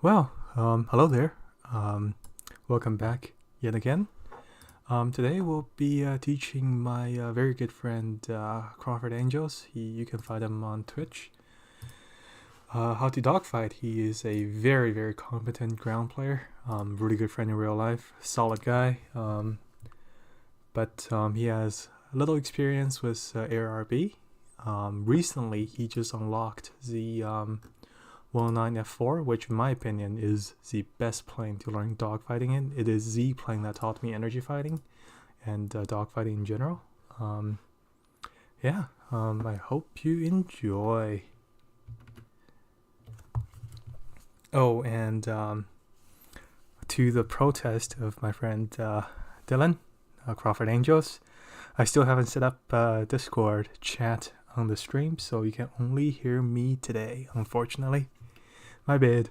Hello there. Welcome back yet again. Today we'll be teaching my very good friend Crawford Angels. You can find him on Twitch. How to dogfight. He is a very, very competent ground player. Really good friend in real life. Solid guy. But he has a little experience with ARB. Recently, he just unlocked the 109 F4, which in my opinion is the best plane to learn dogfighting in. It is the plane that taught me energy fighting and dogfighting in general. I hope you enjoy. Oh, and to the protest of my friend Dylan, Crawford Angels, I still haven't set up Discord chat on the stream, so you can only hear me today, unfortunately. My bad.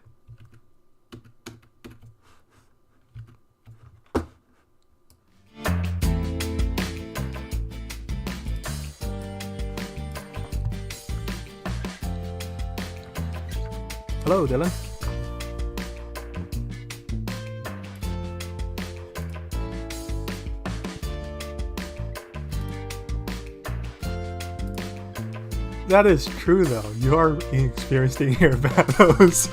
Hello, Dylan. That is true, though. You are inexperienced in air battles.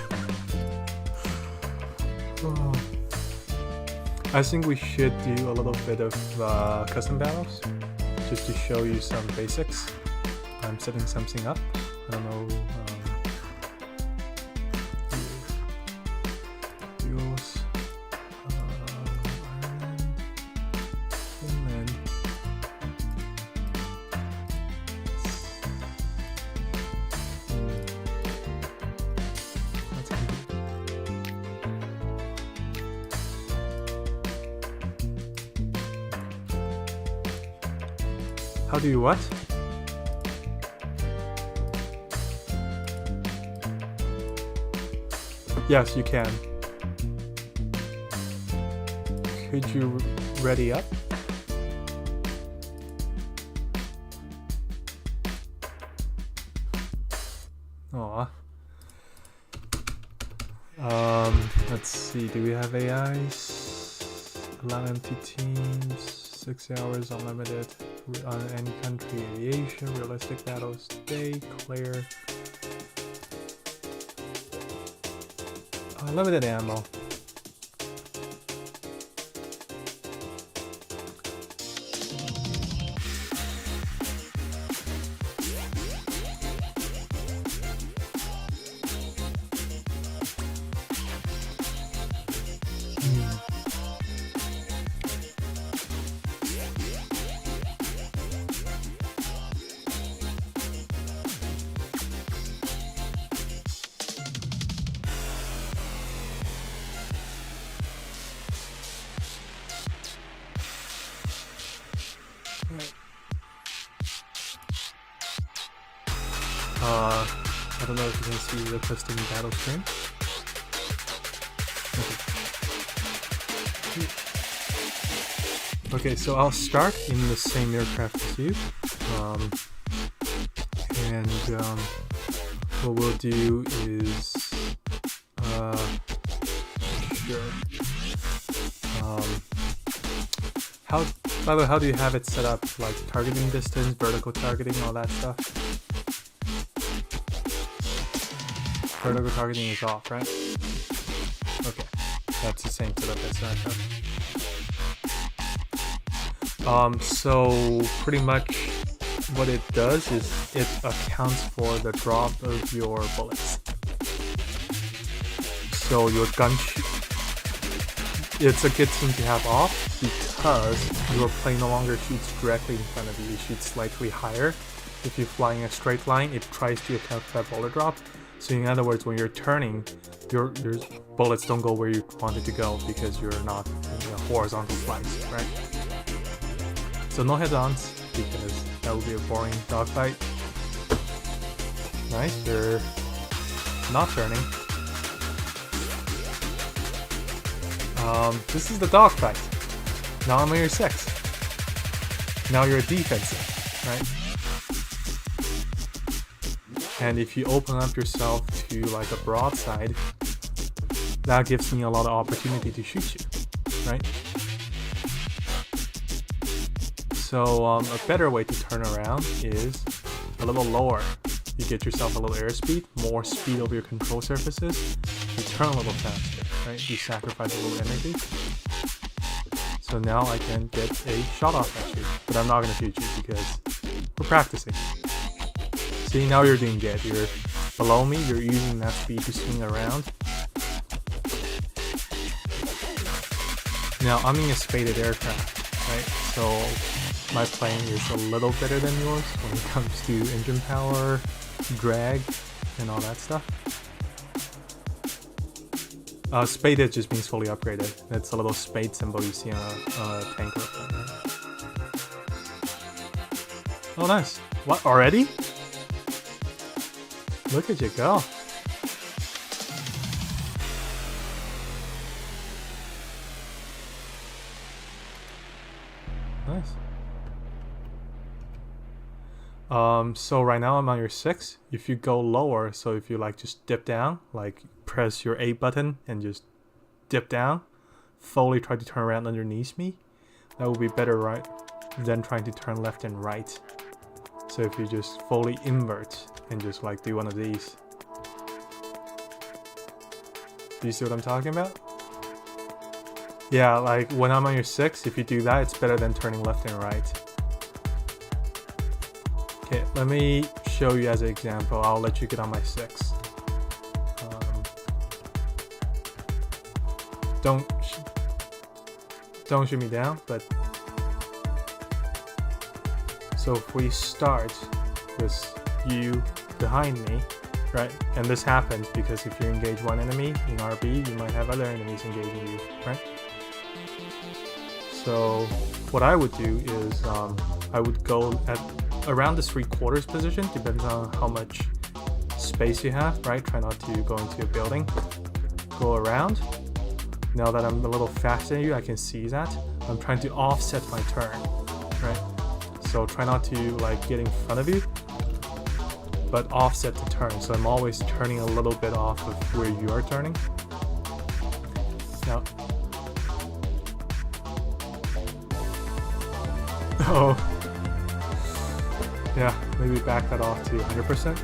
I think we should do a little bit of custom battles, just to show you some basics. I'm setting something up. I don't know. Rules. Finland. How do you what? Yes, you can. Could you ready up? Aw. Let's see, do we have AIs? Allow empty teams, 6 hours unlimited, on any country aviation, realistic battles, day, clear. Limited ammo. I don't know if you can see the custom battle screen. Okay, so I'll start in the same aircraft as you. What we'll do is by the way, how do you have it set up? Like targeting distance, vertical targeting, all that stuff? Vertical targeting is off, right? Okay, that's the same setup as that. So pretty much what it does is it accounts for the drop of your bullets. So your gun, it's a good thing to have off because your plane no longer shoots directly in front of you. It shoots slightly higher. If you're flying a straight line, it tries to account for that bullet drop. So in other words, when you're turning, your bullets don't go where you want it to go because you're not in a horizontal slice, right? So no head-ons because that would be a boring dogfight. Nice, you're not turning. This is the dogfight. Now I'm on your 6. Now you're defensive, right? And if you open up yourself to like a broadside, that gives me a lot of opportunity to shoot you, right? So a better way to turn around is a little lower. You get yourself a little airspeed, more speed over your control surfaces, you turn a little faster, right? You sacrifice a little energy. So now I can get a shot off at you, but I'm not going to shoot you because we're practicing. See, now you're doing good. You're below me, you're using that speed to swing around. Now I'm in a spaded aircraft, right? So my plane is a little better than yours when it comes to engine power, drag, and all that stuff. Spaded just means fully upgraded. That's a little spade symbol you see on a tanker plane, right? Oh nice. What, already? Look at you go. Nice. So right now I'm on your 6. If you go lower, so if you like just dip down, like press your A button and just dip down, fully try to turn around underneath me, that would be better, right? Than trying to turn left and right. So if you just fully invert and just like do one of these. Do you see what I'm talking about? Yeah, like when I'm on your 6, if you do that, it's better than turning left and right. Okay, let me show you as an example. I'll let you get on my 6. Don't shoot me down, but so if we start with you behind me, right? And this happens because if you engage one enemy in RB, you might have other enemies engaging you, right? So what I would do is I would go at around the 3/4 position, depends on how much space you have, right? Try not to go into a building. Go around. Now that I'm a little faster than you, I can see that. I'm trying to offset my turn, right? So try not to like get in front of you, but offset the turn. So I'm always turning a little bit off of where you are turning. Now, oh, yeah, maybe back that off to 100%.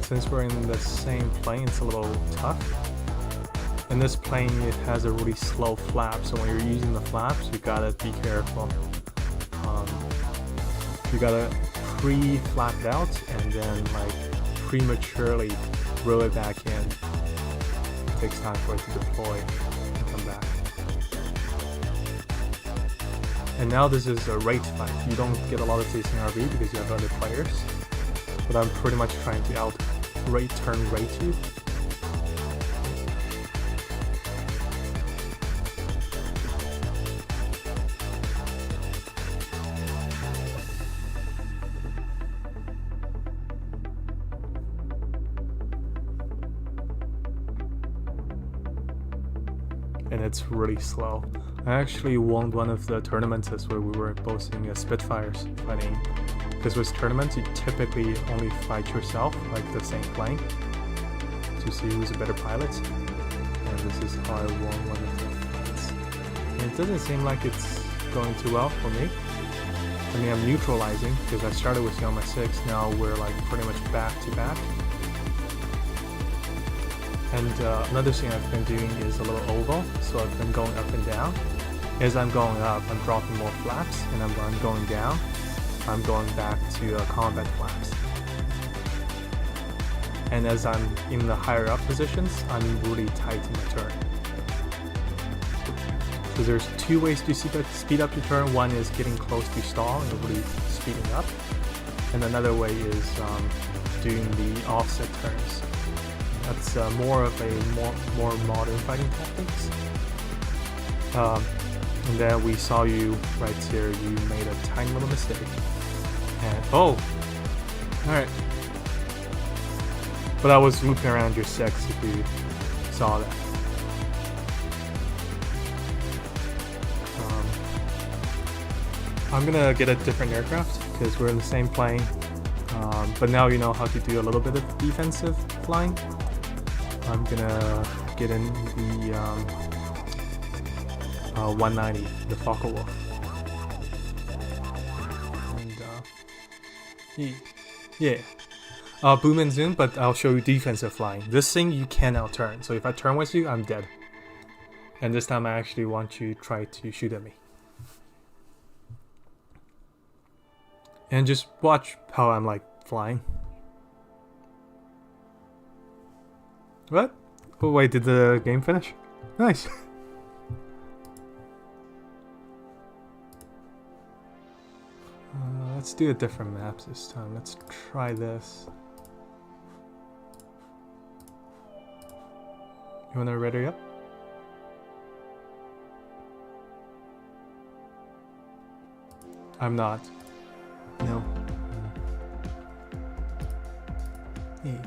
Since we're in the same plane, it's a little tough. In this plane, it has a really slow flap, so when you're using the flaps, you gotta be careful. You gotta pre-flap it out and then like prematurely roll it back in. It takes time for it to deploy and come back. And now this is a rate fight. You don't get a lot of this in RV because you have other players. But I'm pretty much trying to turn rate you. And it's really slow. I actually won one of the tournaments where we were boasting Spitfires fighting. Because with tournaments, you typically only fight yourself, like the same plane, to see who's a better pilot. And this is how I won one of the fights. And it doesn't seem like it's going too well for me. I mean, I'm neutralizing, because I started with you on my 6, now we're like pretty much back to back. And another thing I've been doing is a little oval, so I've been going up and down. As I'm going up, I'm dropping more flaps, and I'm going down, I'm going back to combat flaps. And as I'm in the higher up positions, I'm really tight in my turn. So there's 2 ways to speed up your turn. One is getting close to stall and really speeding up. And another way is doing the offset turns. That's more of a more modern fighting tactics. And then we saw you right here, you made a tiny little mistake. And oh! Alright. But I was looping around your 6 if you saw that. I'm gonna get a different aircraft because we're in the same plane. But now you know how to do a little bit of defensive flying. I'm gonna get in the 190, the Focke-Wulf. And yeah. Boom and zoom, but I'll show you defensive flying. This thing you can outturn, so if I turn with you, I'm dead. And this time I actually want you to try to shoot at me. And just watch how I'm like flying. What? Oh wait, did the game finish? Nice. Let's do a different maps this time. Let's try this. You wanna ready up? I'm not. No. Hey.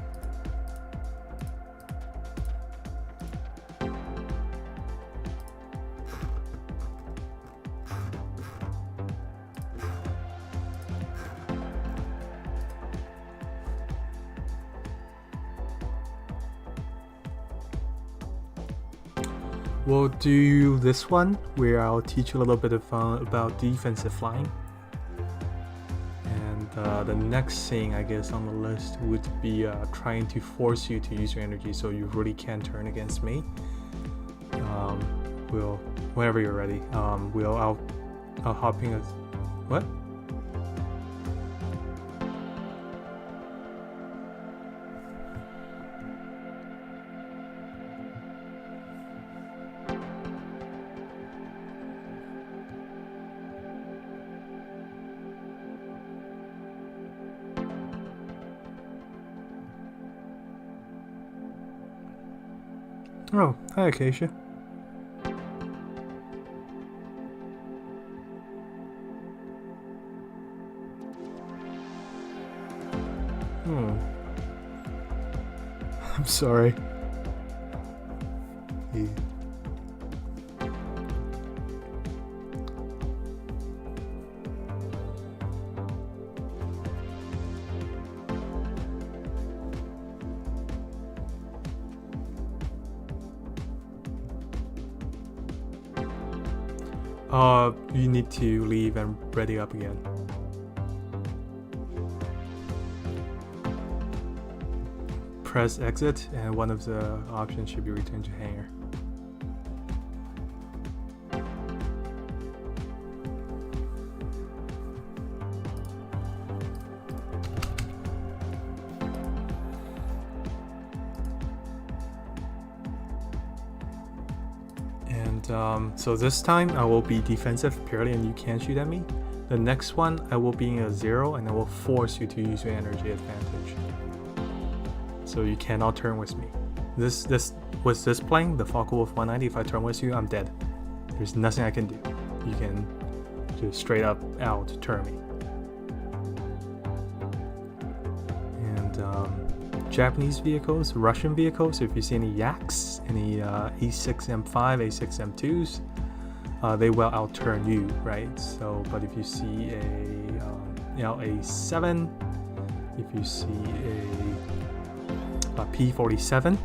We'll do this one where I'll teach you a little bit of about defensive flying. And the next thing I guess on the list would be trying to force you to use your energy so you really can turn against me. Whenever you're ready, I'll hop in. What? Oh, hi Acacia. I'm sorry. Yeah. You need to leave and ready up again. Press exit and one of the options should be return to hangar. So this time I will be defensive purely and you can't shoot at me. The next one I will be in a 0 and I will force you to use your energy advantage. So you cannot turn with me. This with this plane, the Focke-Wulf 190, if I turn with you, I'm dead. There's nothing I can do. You can just straight up out turn me. And Japanese vehicles, Russian vehicles, if you see any Yaks, any A6M5, A6M2s, they will outturn you, right? So, but if you see a A7, if you see a P47,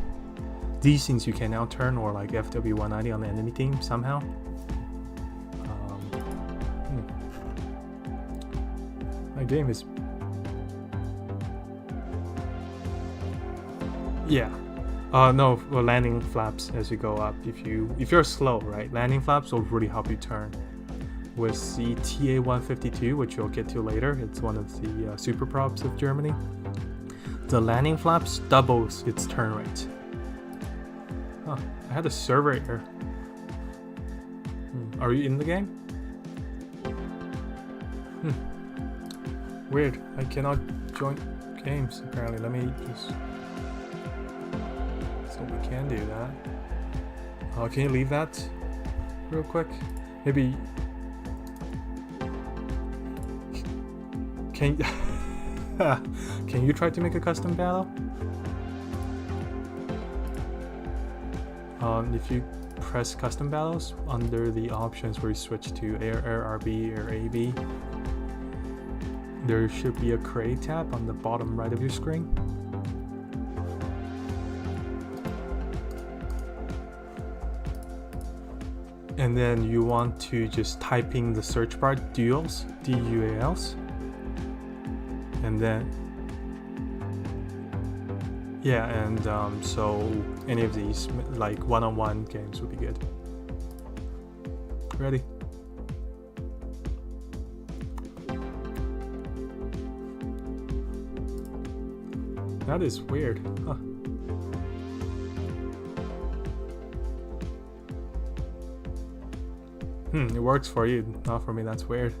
these things you can outturn, or like FW190 on the enemy team somehow. My game is... Yeah. No, well, landing flaps as you go up. If you're slow, right? Landing flaps will really help you turn. With the TA-152, which you'll get to later, it's one of the super props of Germany. The landing flaps doubles its turn rate. Huh, I had a server error. Are you in the game? Weird, I cannot join games apparently. Let me just... So we can do that. Can you leave that real quick? Maybe... Can you try to make a custom battle? If you press custom battles, under the options where you switch to air RB or AB, there should be a create tab on the bottom right of your screen. And then you want to just type in the search bar duels, DUALs, and then yeah, and so any of these like one-on-one games would be good. Ready? That is weird, huh? It works for you, not for me. That's weird.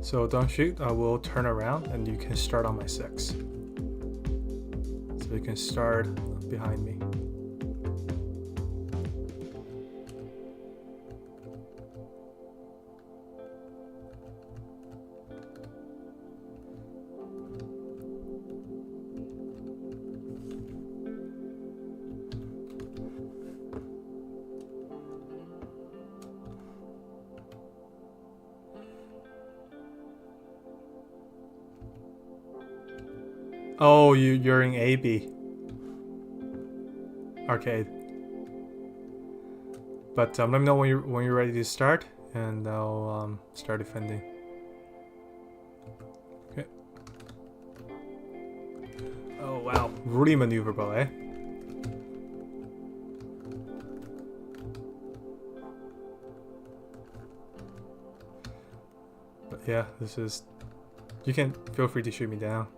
So don't shoot, I will turn around and you can start on my 6. So you can start behind me. Oh, you're in AB. Arcade. But let me know when you're ready to start, and I'll start defending. Okay. Oh wow, really maneuverable, eh? But yeah, this is. You can feel free to shoot me down.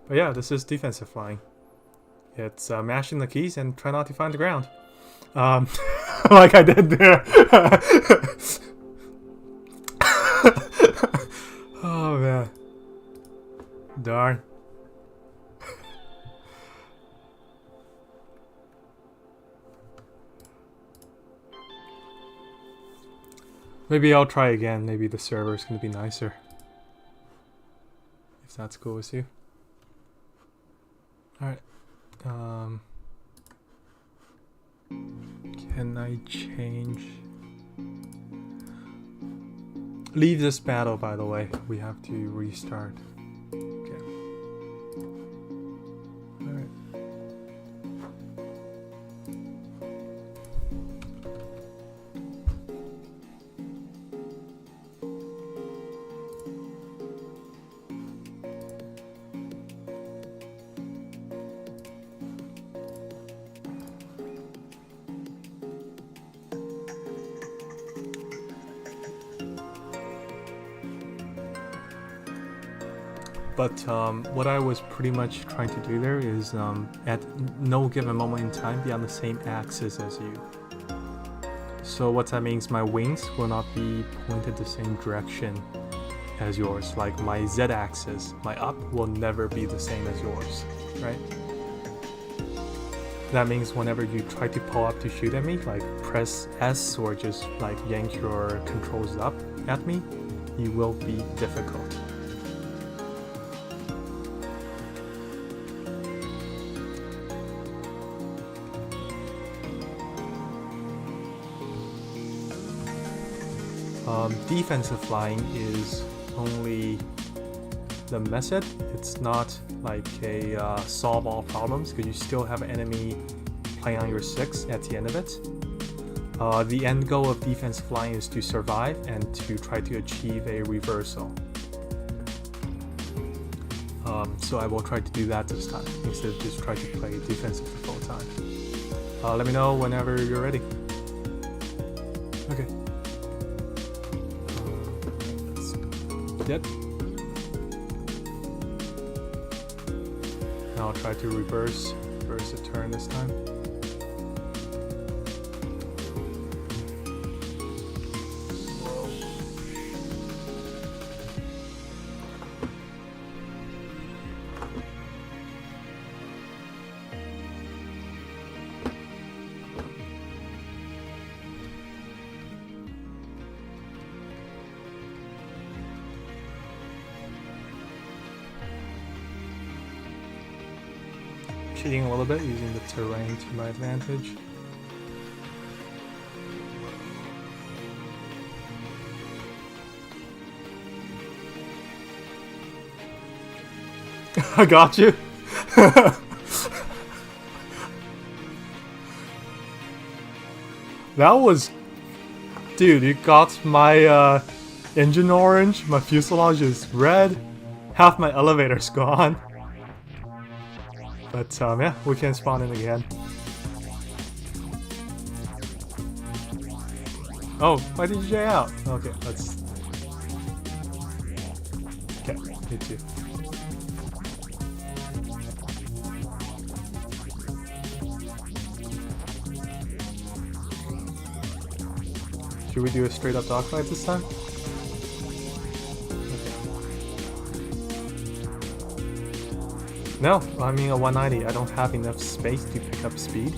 But yeah, this is defensive flying. It's mashing the keys and try not to find the ground. Like I did there. Oh man. Darn. Maybe I'll try again. Maybe the server's gonna be nicer. If that's cool with you. Alright. Can I change? Leave this battle, by the way. We have to restart. Okay. Alright. But what I was pretty much trying to do there is at no given moment in time be on the same axis as you. So what that means, my wings will not be pointed the same direction as yours. Like my z-axis, my up will never be the same as yours, right? That means whenever you try to pull up to shoot at me, like press S or just like yank your controls up at me, it will be difficult. Defensive flying is only the method. It's not like a solve all problems, because you still have an enemy playing on your 6 at the end of it. The end goal of defense flying is to survive and to try to achieve a reversal. So I will try to do that this time instead of just try to play defensive the whole time. Let me know whenever you're ready. Okay. Yep. I'll try to reverse the turn this time. Cheating a little bit, using the terrain to my advantage. I got you. That was... Dude, you got my engine orange, my fuselage is red, half my elevator's gone. But yeah, we can spawn in again. Oh, why did you J out? Okay, let's... Okay, me too. Should we do a straight up dogfight this time? No, I mean a 190. I don't have enough space to pick up speed.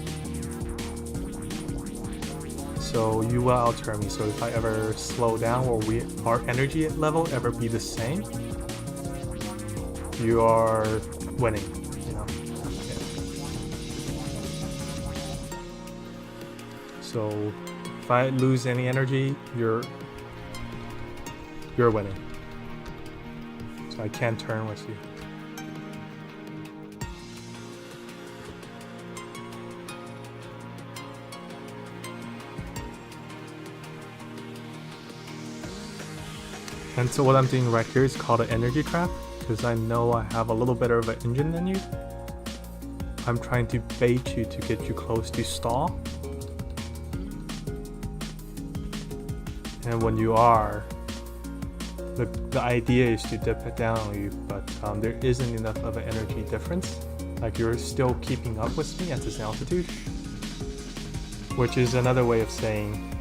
So you will outturn me. So if I ever slow down or our energy level ever be the same, you are winning, you know. Yeah. So if I lose any energy, you're winning. So I can't turn with you. And so what I'm doing right here is called an energy trap, because I know I have a little bit of an engine than you. I'm trying to bait you to get you close to stall. And when you are, the idea is to dip it down on you, but there isn't enough of an energy difference. Like you're still keeping up with me at this altitude. Which is another way of saying,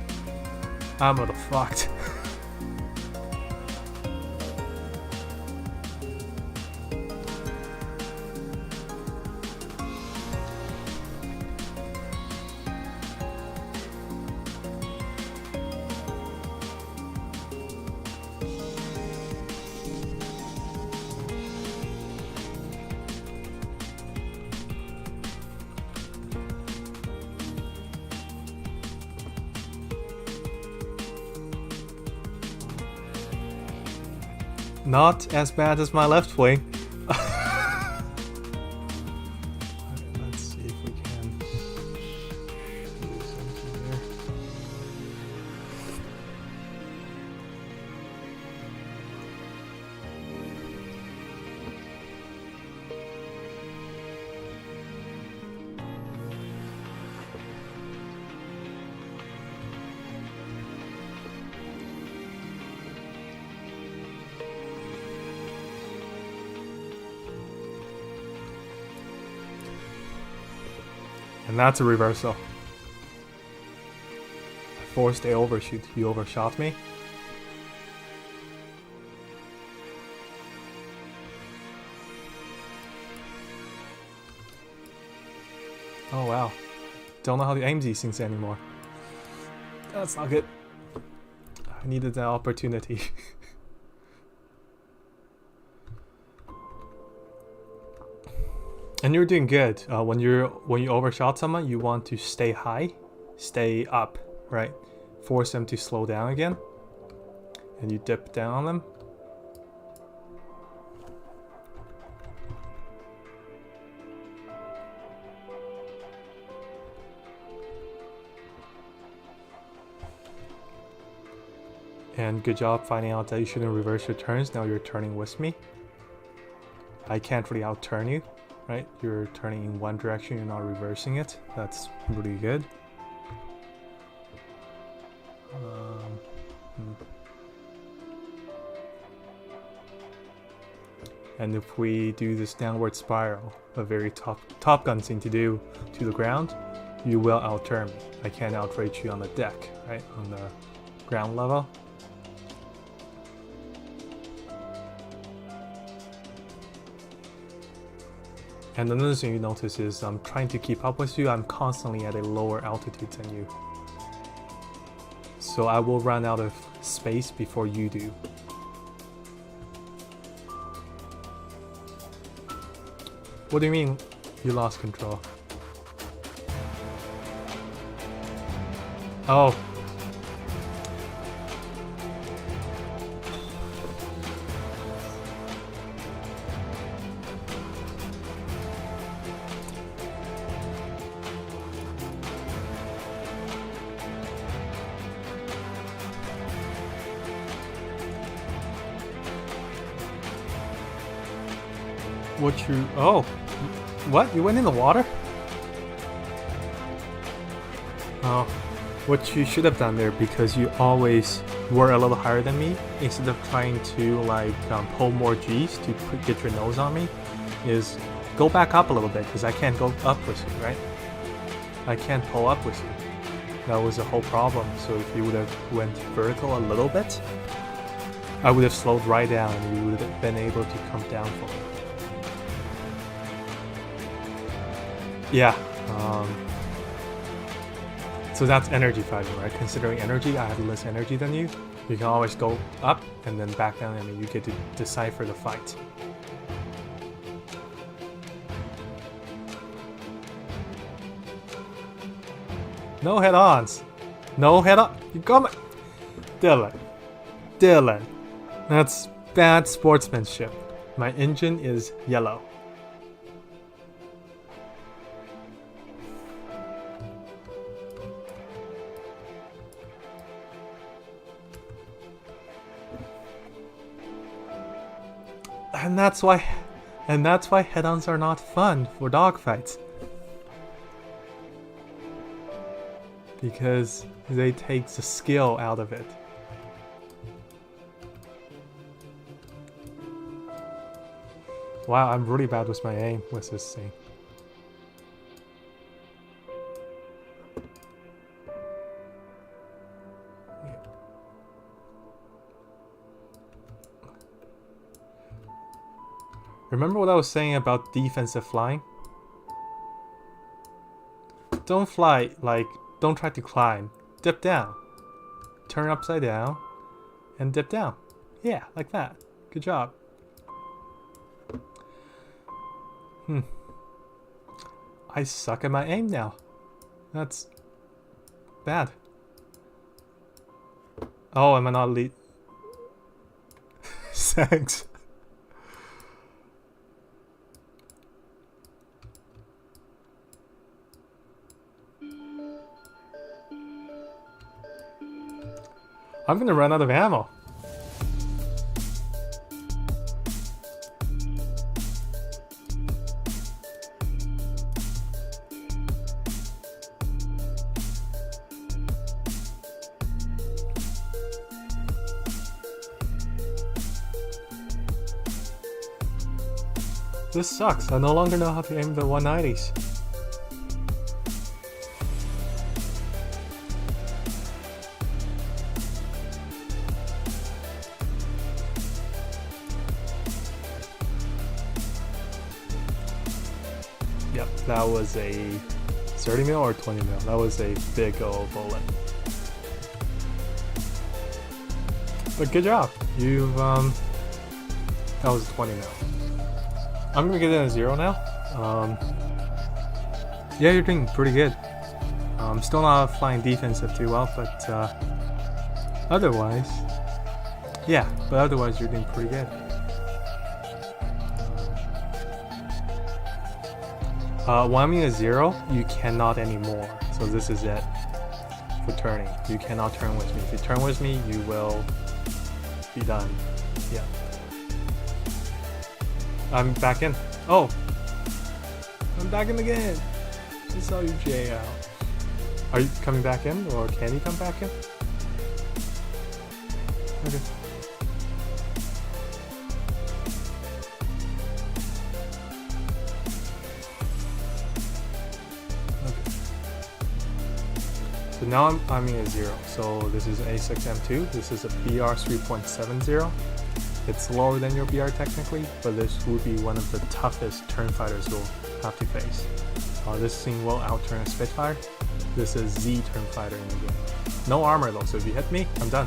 I'm a little fucked. Not as bad as my left wing. Let's see if we can do something here. And that's a reversal. I forced a overshoot. You overshot me. Oh wow. Don't know how to aim these things anymore. That's not good. I needed that opportunity. And you're doing good. When you overshot someone, you want to stay high, stay up, right? Force them to slow down again, and you dip down on them. And good job finding out that you shouldn't reverse your turns. Now you're turning with me. I can't really outturn you. Right, you're turning in one direction, you're not reversing it. That's really good. And if we do this downward spiral, a very top gun thing to do to the ground, you will outturn me. I can't outrage you on the deck, right? On the ground level. And another thing you notice is I'm trying to keep up with you, I'm constantly at a lower altitude than you. So I will run out of space before you do. What do you mean you lost control? Oh. What you... Oh! What? You went in the water? Oh. What you should have done there, because you always were a little higher than me, instead of trying to like pull more G's to get your nose on me, is go back up a little bit, because I can't go up with you, right? I can't pull up with you. That was the whole problem. So if you would have went vertical a little bit, I would have slowed right down and you would have been able to come down for me. Yeah. So that's energy fighting, right? Considering energy, I have less energy than you. You can always go up and then back down, and you get to decipher the fight. No head-ons. No head-on. You got me. Dylan. That's bad sportsmanship. My engine is yellow. And that's why head-ons are not fun for dogfights. Because they take the skill out of it. Wow, I'm really bad with my aim with this thing. Remember what I was saying about defensive flying? Don't fly, like, don't try to climb. Dip down. Turn upside down. And dip down. Yeah, like that. Good job. I suck at my aim now. That's bad. Oh, am I not lead? Thanks. I'm gonna run out of ammo. This sucks. I no longer know how to aim the 190s. Yep, that was a 30 mil or 20 mil. That was a big old bullet. But good job. You've that was 20 mil. I'm gonna get it at 0 now. Yeah, you're doing pretty good. Still not flying defensive too well, but otherwise, yeah. But otherwise, you're doing pretty good. When I'm in a 0, you cannot anymore. So this is it for turning. You cannot turn with me. If you turn with me, you will be done. Yeah. I'm back in. Oh! I'm back in again! Just saw you J out. Are you coming back in? Or can you come back in? Okay. So now I'm aiming at 0. So this is A6M2. This is a BR 3.70. It's lower than your BR technically, but this would be one of the toughest turn fighters you'll have to face. This thing will outturn a Spitfire. This is Z turn fighter in the game. No armor though, so if you hit me, I'm done.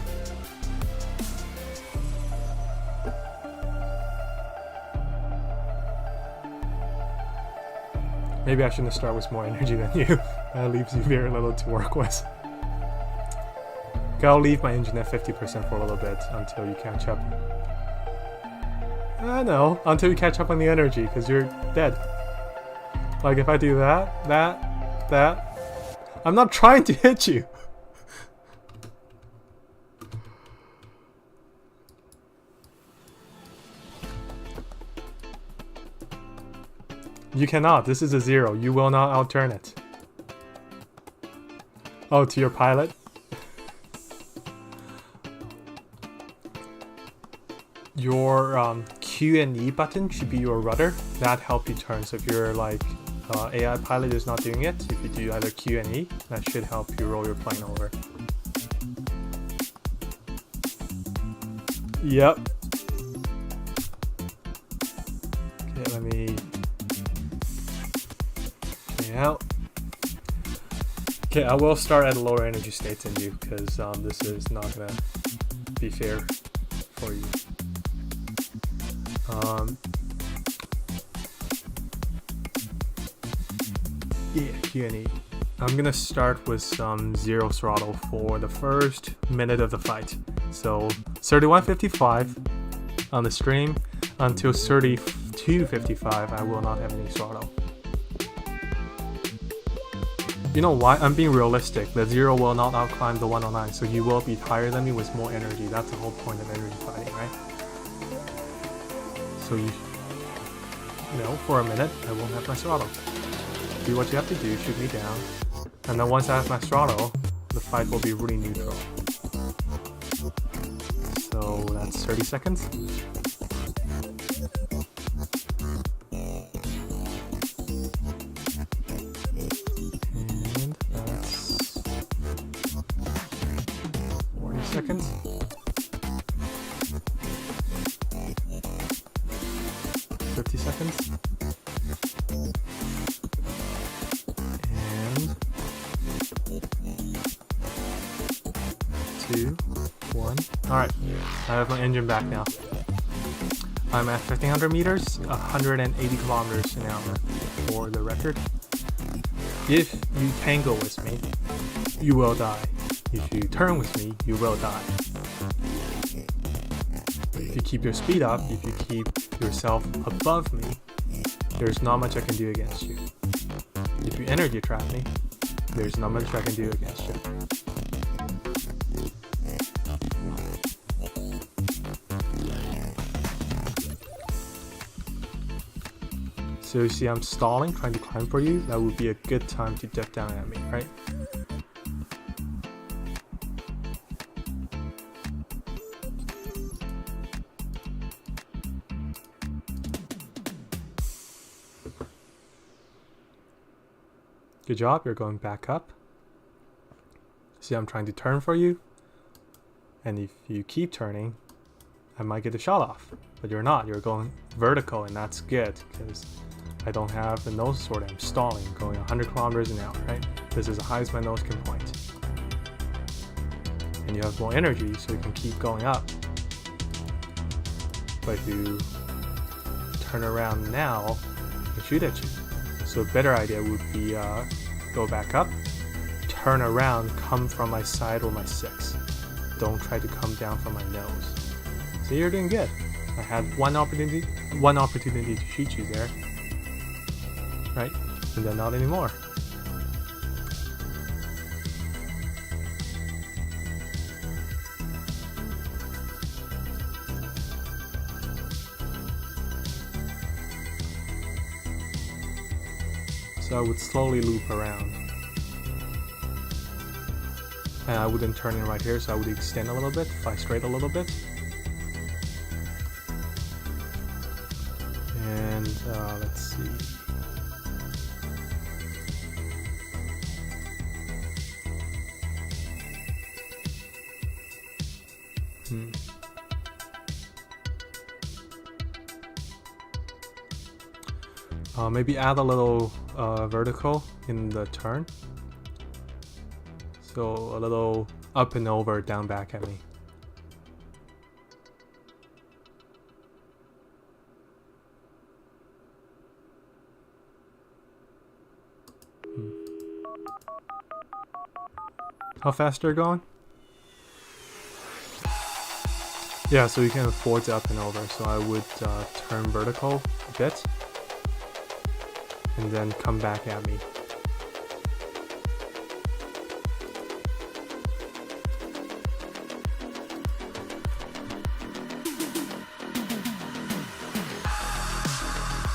Maybe I shouldn't start with more energy than you. That leaves you very little to work with. Okay, I'll leave my engine at 50% for a little bit until you catch up. No, until you catch up on the energy, because you're dead. Like if I do that, I'm not trying to hit you. You cannot. This is a 0. You will not outturn it. Oh, to your pilot? Your Q and E button should be your rudder. That helps you turn. So if you're like AI pilot is not doing it, if you do either Q and E, that should help you roll your plane over. Yep. Okay, let me... out. Okay, I will start at a lower energy state than you because this is not gonna be fair for you. Yeah, Q&E. I'm gonna start with some 0 throttle for the first minute of the fight. So 31:55 on the stream until 32:55. I will not have any throttle. You know why? I'm being realistic. The 0 will not outclimb the 109, so you will be higher than me with more energy. That's the whole point of energy fighting, right? So you know, for a minute, I won't have my throttle. Do what you have to do, shoot me down, and then once I have my throttle, the fight will be really neutral. So that's 30 seconds. Seconds. 50 seconds. And 2, 1. Alright, I have my engine back now. I'm at 1500 meters, 180 kilometers an hour for the record. If you tangle with me, you will die. If you turn with me, you will die. If you keep your speed up, if you keep yourself above me, there's not much I can do against you. If you energy trap me, there's not much I can do against you. So you see I'm stalling, trying to climb for you. That would be a good time to dip down at me, right? Good job, you're going back up. See, I'm trying to turn for you. And if you keep turning, I might get the shot off. But you're not, you're going vertical, and that's good because I don't have the nose sword. I'm stalling, going 100 kilometers an hour, right? This is the highest my nose can point. And you have more energy, so you can keep going up. But if you turn around now, I can shoot at you. So a better idea would be go back up, turn around, come from my side or my 6. Don't try to come down from my nose. So you're doing good. I had one opportunity to shoot you there, right? And then not anymore. So I would slowly loop around. And I wouldn't turn in right here, so I would extend a little bit, fly straight a little bit. And let's see. Maybe add a little vertical in the turn. So a little up and over, down back at me. How fast are you going? Yeah, so you can afford to up and over. So I would turn vertical a bit and then come back at me.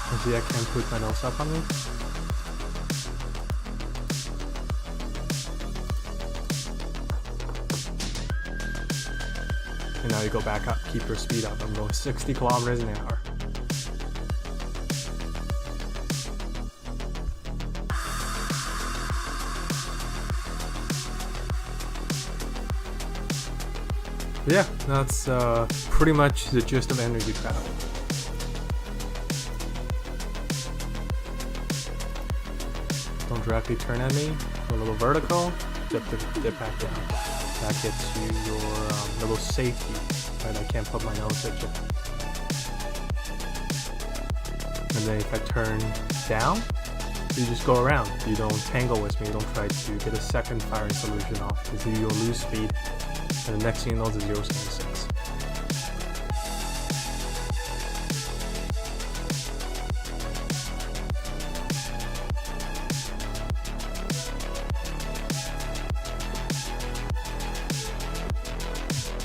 And see, I can't put my nose up on me. And now you go back up, keep your speed up. I'm going 60 kilometers an hour. Yeah, that's pretty much the gist of energy battle. Don't directly turn at me. Go a little vertical, dip back down. That gets you your little safety, right? I can't put my nose at you. And then if I turn down, you just go around. You don't tangle with me. You don't try to get a second firing solution off, because you'll lose speed. And the next thing you know, the 0.6.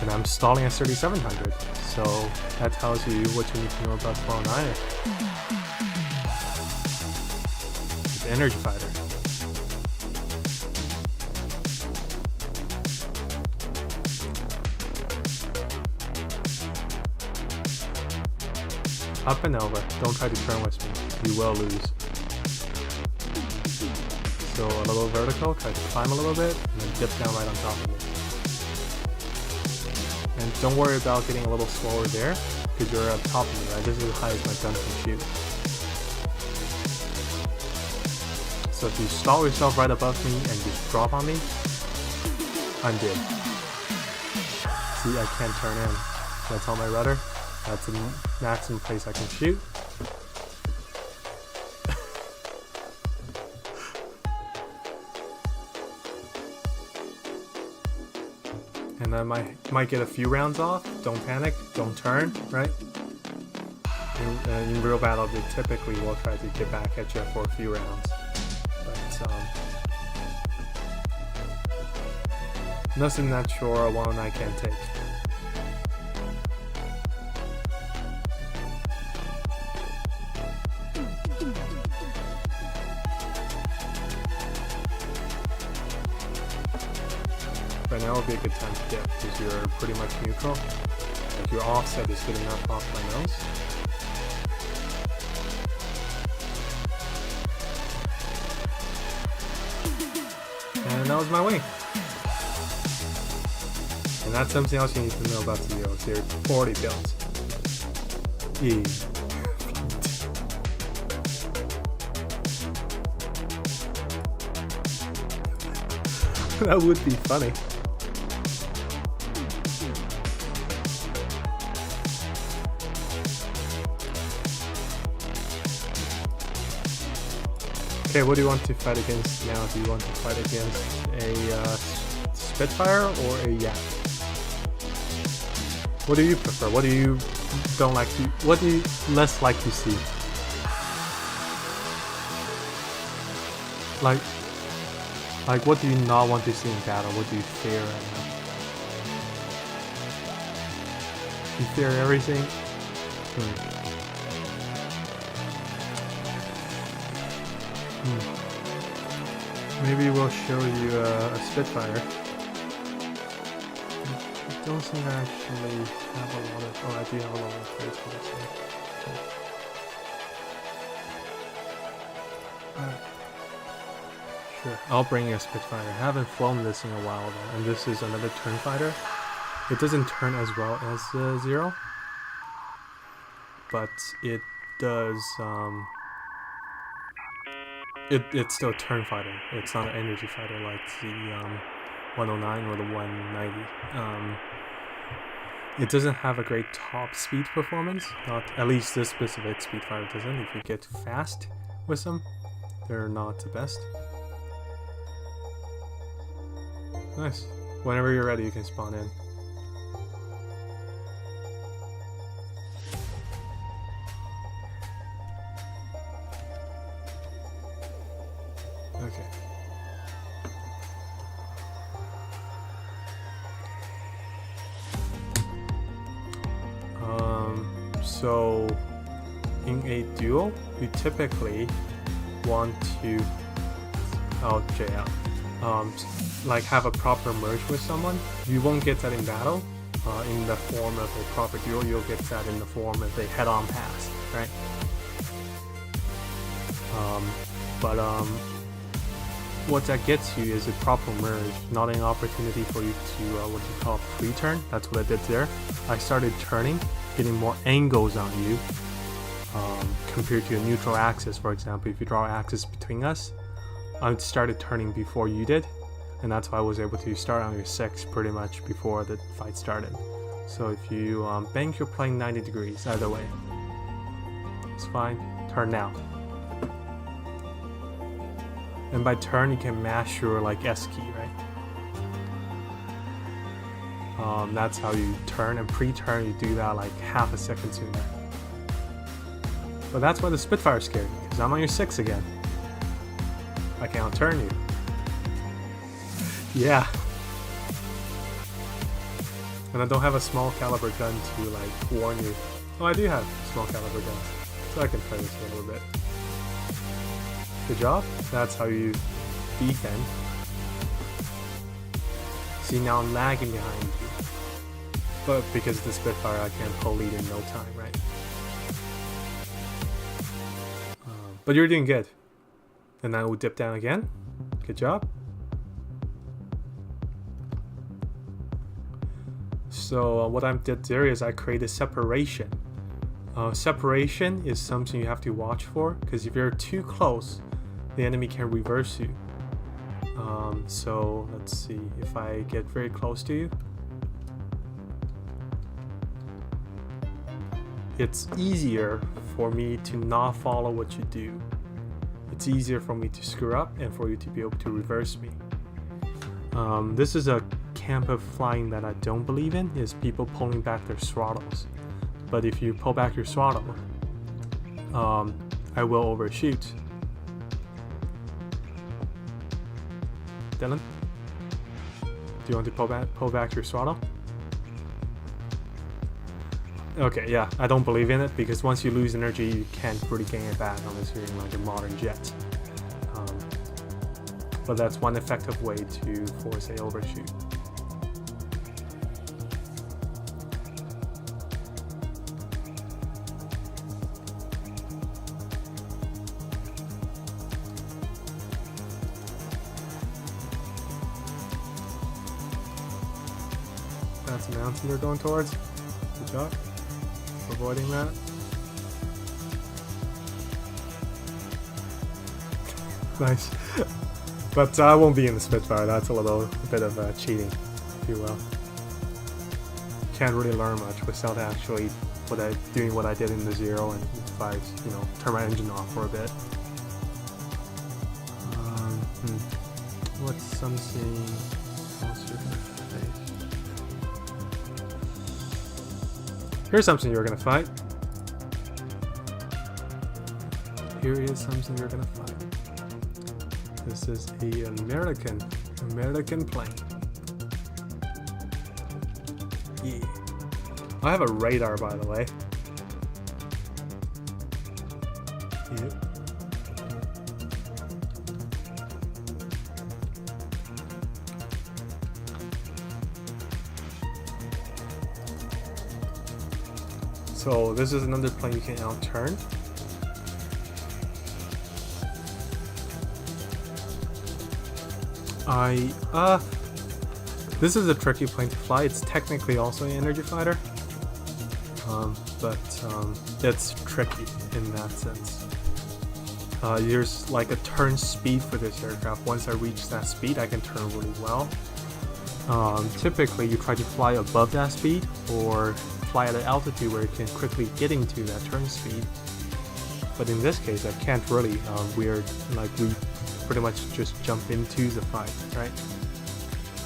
And I'm stalling at 3700, so that tells you what you need to know about 409. It's an energy fighter. Up and over. Don't try to turn with me. You will lose. So a little vertical, try to climb a little bit, and then dip down right on top of me. And don't worry about getting a little slower there, because you're up top of me, right? This is as high as my gun can shoot. So if you stall yourself right above me and just drop on me, I'm dead. See, I can't turn in. That's on my rudder. That's the maximum place I can shoot. And I might get a few rounds off. Don't panic. Don't turn, right? In real battle, they typically will try to get back at you for a few rounds. But nothing that sure a 109 can't take. Right now would be a good time to dip, because you're pretty much neutral. Like your offset is good enough off my nose. And that was my wing. And that's something else you need to know about the Zeros. They're 40 built. That would be funny. Okay, what do you want to fight against now? Do you want to fight against a Spitfire or a Yak? What do you prefer? What do you don't like to? What do you less like to see? Like what do you not want to see in battle? What do you fear right now? You fear everything? Maybe we'll show you a Spitfire. I don't think I actually have a lot of... Oh, I do have a lot of space for this one. Sure, I'll bring you a Spitfire. I haven't flown this in a while though, and this is another turn fighter. It doesn't turn as well as Zero, but it does It's still a turn fighter. It's not an energy fighter like the 109 or the 190. It doesn't have a great top speed performance. Not at least this specific speed fighter doesn't. If you get fast with them, they're not the best. Nice. Whenever you're ready, you can spawn in. Okay. So in a duel, you typically want to like have a proper merge with someone. You won't get that in battle in the form of a proper duel. You'll get that in the form of a head-on pass, right? What that gets you is a proper merge, not an opportunity for you to what you call pre-turn. That's what I did there. I started turning, getting more angles on you compared to a neutral axis. For example, if you draw an axis between us, I started turning before you did, and that's why I was able to start on your 6 pretty much before the fight started. So if you bank, you're playing 90 degrees either way. It's fine. Turn now. And by turn, you can mash your like S key, right? That's how you turn, and pre-turn you do that like half a second sooner. But that's why the Spitfire scared me, because I'm on your 6 again. I can outturn you. Yeah. And I don't have a small caliber gun to like warn you. Oh, I do have small caliber guns, so I can play this a little bit. Good job. That's how you defend. See, now I'm lagging behind you. But because of the Spitfire, I can pull lead in no time, right? But you're doing good. And now we'll dip down again. Good job. So what I did there is I created separation. Separation is something you have to watch for, because if you're too close, the enemy can reverse you. So let's see, if I get very close to you, it's easier for me to not follow what you do. It's easier for me to screw up and for you to be able to reverse me. This is a camp of flying that I don't believe in, is people pulling back their throttles. But if you pull back your throttle, I will overshoot. Dylan, do you want to pull back your throttle? Okay, yeah, I don't believe in it, because once you lose energy, you can't really gain it back unless you're in like a modern jet. But that's one effective way to force a overshoot. That's the mountain you're going towards. Good job. Avoiding that. Nice. But I won't be in the Spitfire. That's a bit of cheating, if you will. Can't really learn much without actually doing what I did in the Zero, and if I, turn my engine off for a bit. What's something else you're gonna fight? Here's something you're gonna fight. Here is something you're gonna fight. This is an American plane. Yeah. I have a radar, by the way. Yep. So this is another plane you can outturn. This is a tricky plane to fly. It's technically also an energy fighter, but it's tricky in that sense. There's like a turn speed for this aircraft. Once I reach that speed, I can turn really well. Typically, you try to fly above that speed or fly at an altitude where you can quickly get into that turn speed. But in this case, I can't really. We pretty much just jump into the fight, right?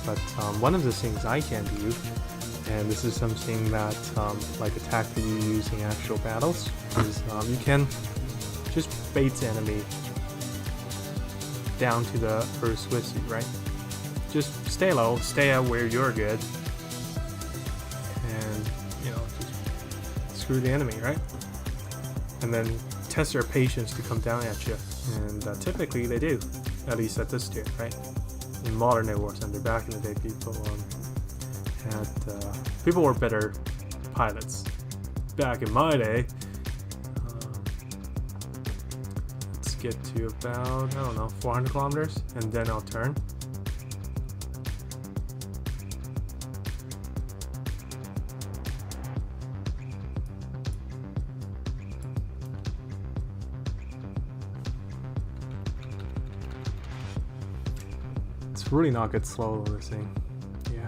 But one of the things I can do, and this is something that like a tactic you use in actual battles, is you can just bait the enemy down to the Earth's with you, right? Just stay low, stay at where you're good, and just screw the enemy, right? And then test their patience to come down at you, and typically they do, at least at this tier, right? In modern day war center, back in the day, people were better pilots. Back in my day. Let's get to about, I don't know, 400 kilometers, and then I'll turn. It's really not good slow on this thing. Yeah.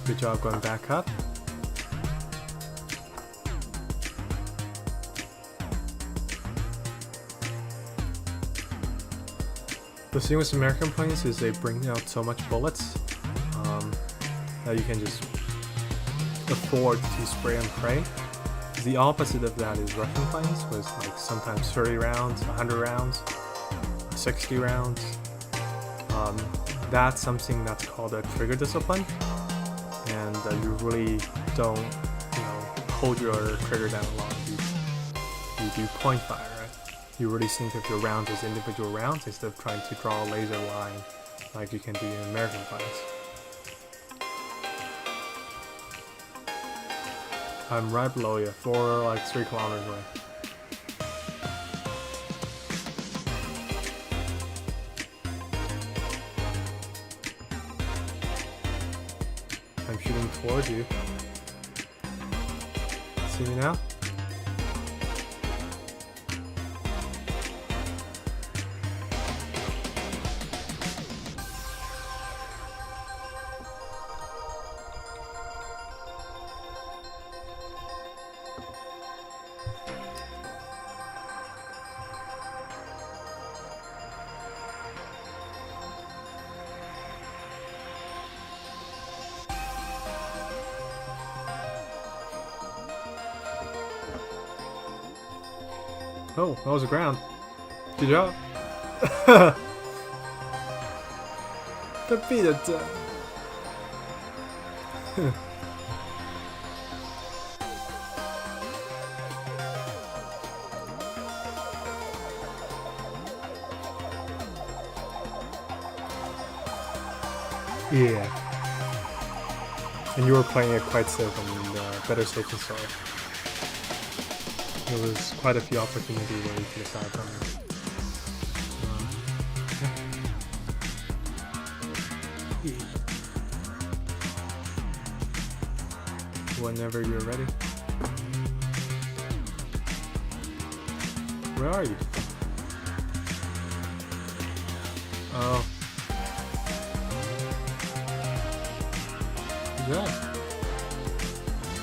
Good job going back up. The thing with American planes is they bring out so much bullets that you can just afford to spray and pray. The opposite of that is Russian planes, with like sometimes 30 rounds, 100 rounds, 60 rounds. That's something that's called a trigger discipline. And you really don't, hold your trigger down a lot. You do point fire, right? You really think of your rounds as individual rounds instead of trying to draw a laser line like you can do in American planes. I'm right below you, for 3 kilometers away. I'm shooting towards you. See me now? Oh, that was the ground. Good job. Defeated. Yeah. And you were playing it quite safe and better safe than sorry. There was quite a few opportunities where you could have died from it. Whenever you're ready. Where are you? Oh. Good job.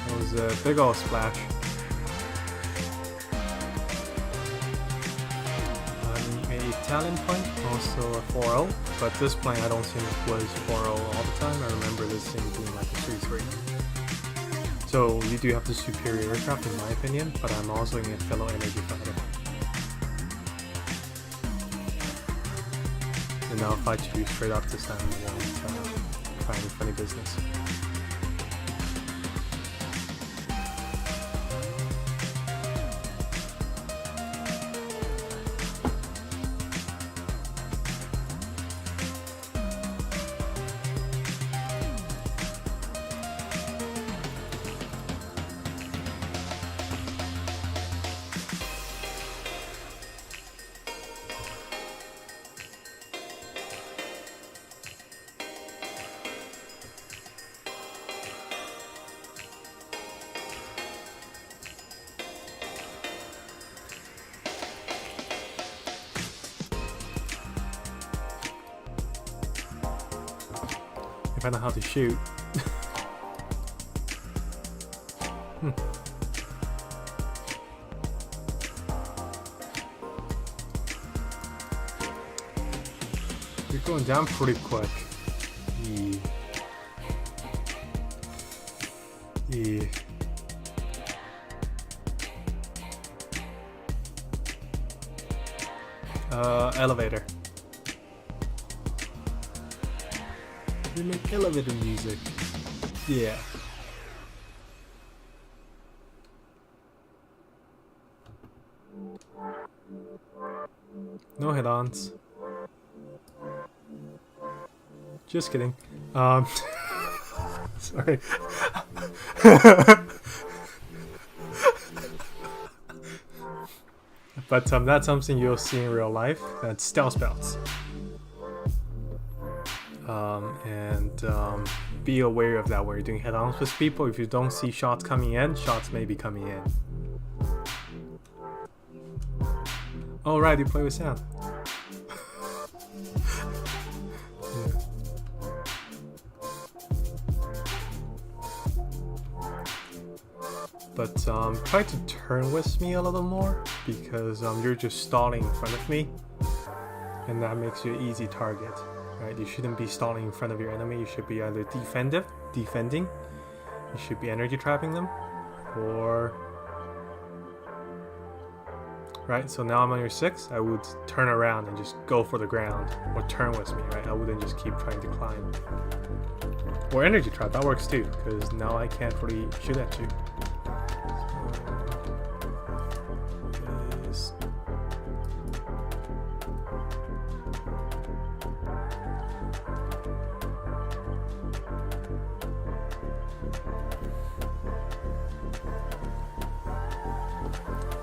That was a big ol' splash. 180. Italian point, also a 4-0, but this plane I don't think was 4-0 all the time. I remember this thing being like a 3-3. So you do have the superior aircraft in my opinion, but I'm also in a fellow energy fighter. And now if I choose straight up this time, I won't try any funny business. If I know how to shoot. You're going down pretty quick. Yeah. Elevator. We make elevator music. Yeah. No head-ons. Just kidding. Sorry. But that's something you'll see in real life. That's stealth belts. And be aware of that when you're doing head-ons with people. If you don't see shots coming in, shots may be coming in. Oh right, you play with sound. Yeah. But try to turn with me a little more, because you're just stalling in front of me, and that makes you an easy target. Right? You shouldn't be stalling in front of your enemy. You should be either defending. You should be energy trapping them, or right. So now I'm on your 6. I would turn around and just go for the ground, or turn with me. Right? I wouldn't just keep trying to climb. Or energy trap. That works too, because now I can't really shoot at you.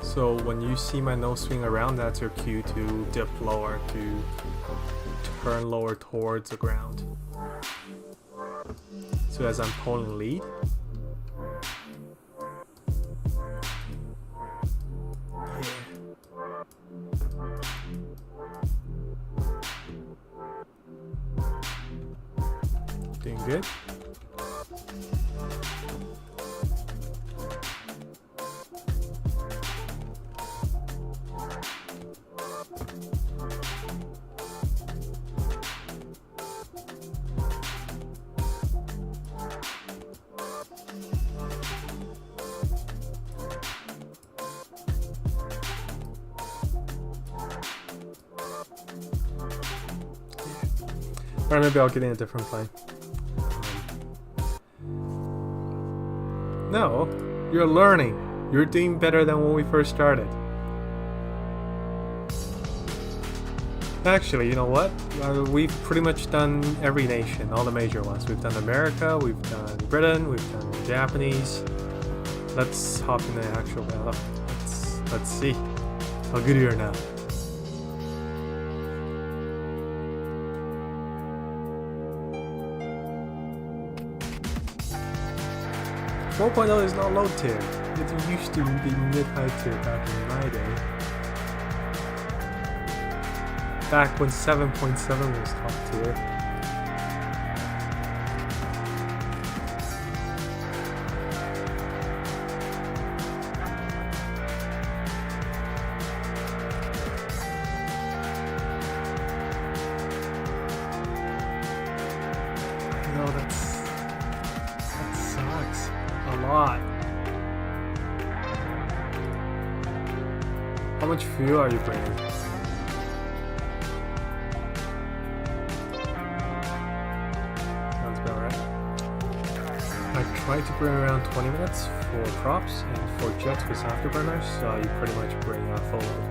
So when you see my nose swing around, that's your cue to dip lower, to turn lower towards the ground. So as I'm pulling lead, doing good. Or maybe I'll get in a different plane. No, you're learning. You're doing better than when we first started. Actually, you know what? We've pretty much done every nation, all the major ones. We've done America, we've done Britain, we've done the Japanese. Let's hop in the actual battle. Let's see how good you are now. 4.0 is not low tier. It used to be mid-high tier back in my day. Back when 7.7 was top tier. No, that sucks a lot. How much fuel are you bringing? Sounds about right. I tried to bring around 20 minutes for props, and for jets with afterburners, you pretty much bring a full load.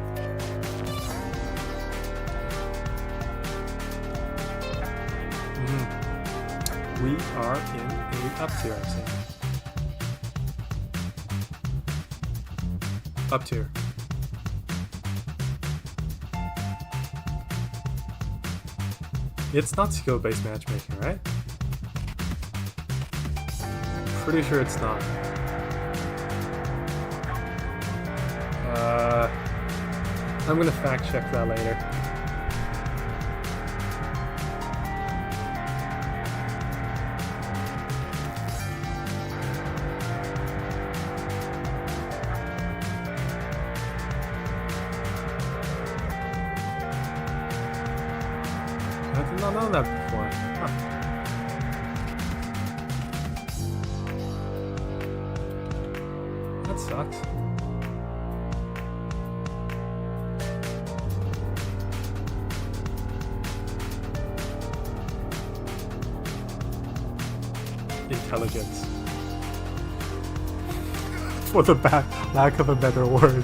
We are in a up tier, I think. Up tier. It's not skill-based matchmaking, right? Pretty sure it's not. I'm gonna fact check that later. I did not know that before. Huh. That sucks. Intelligence. For the lack of a better word.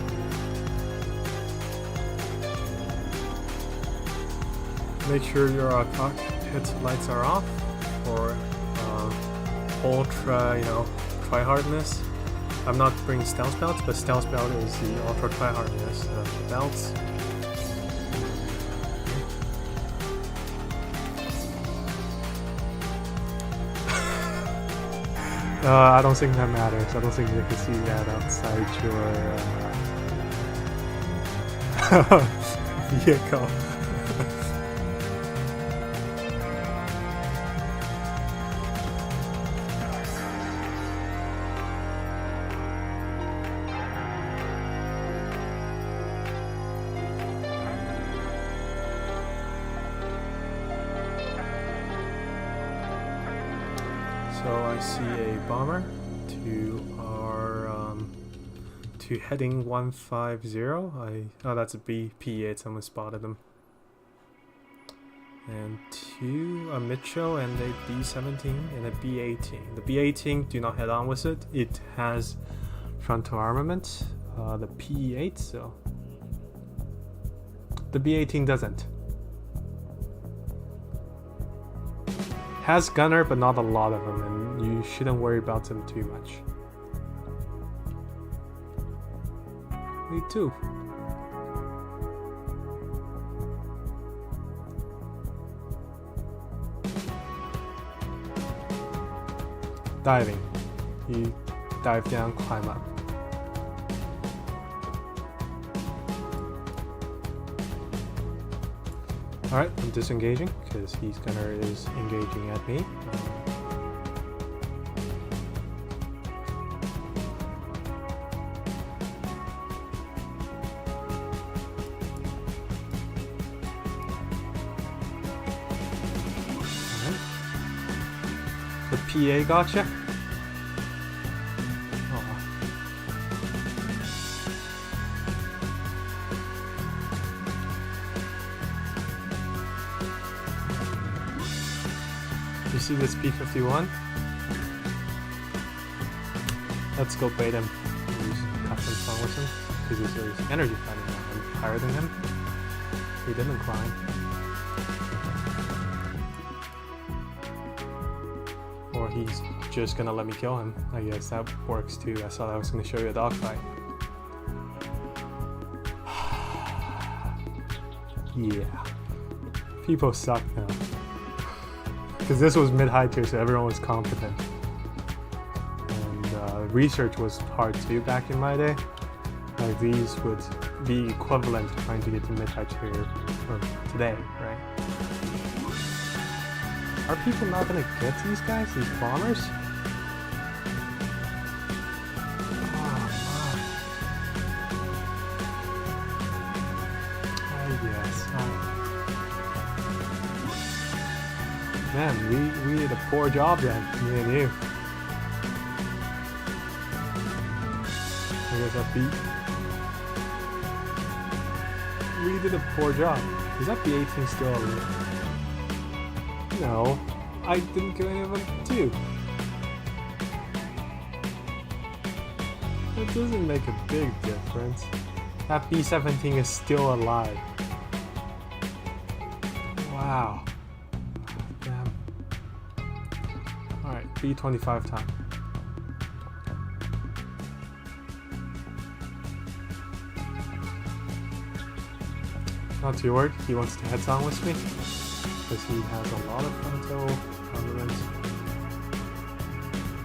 Make sure your cockpit lights are off for ultra, try-hardness. I'm not bringing stealth belts, but stealth belt is the ultra try-hardness of the belts. I don't think that matters. I don't think you can see that outside your vehicle. So I see a bomber to our to heading 150. Oh, that's a P8. Someone spotted them. And to a Mitchell and a B17 and a B18. The B18, do not head on with it. It has frontal armament. The P8, so the B18 doesn't. Has gunner, but not a lot of them, and you shouldn't worry about them too much. Me too. Diving. You dive down, climb up. Alright, I'm disengaging because his gunner is engaging at me. Alright. The PA gotcha. You see this P51? Let's go bait him. Use custom song with him because he's energy fighting now. I'm higher than him. He didn't climb. Or he's just gonna let me kill him. I guess that works too. I thought I was gonna show you a dogfight. Yeah. People suck now. Because this was mid-high tier, so everyone was competent. And research was hard too back in my day. Like these would be equivalent to trying to get to mid-high tier today, right? Are people not gonna get these guys, these bombers? Man, we did a poor job then, me and you. I guess that beat. We did a poor job. Is that B18 still alive? No, I didn't kill any of them too. That doesn't make a big difference. That B17 is still alive. Wow. Damn. Alright, B25 time. Not too worried, he wants to heads on with me. Because he has a lot of frontal confidence.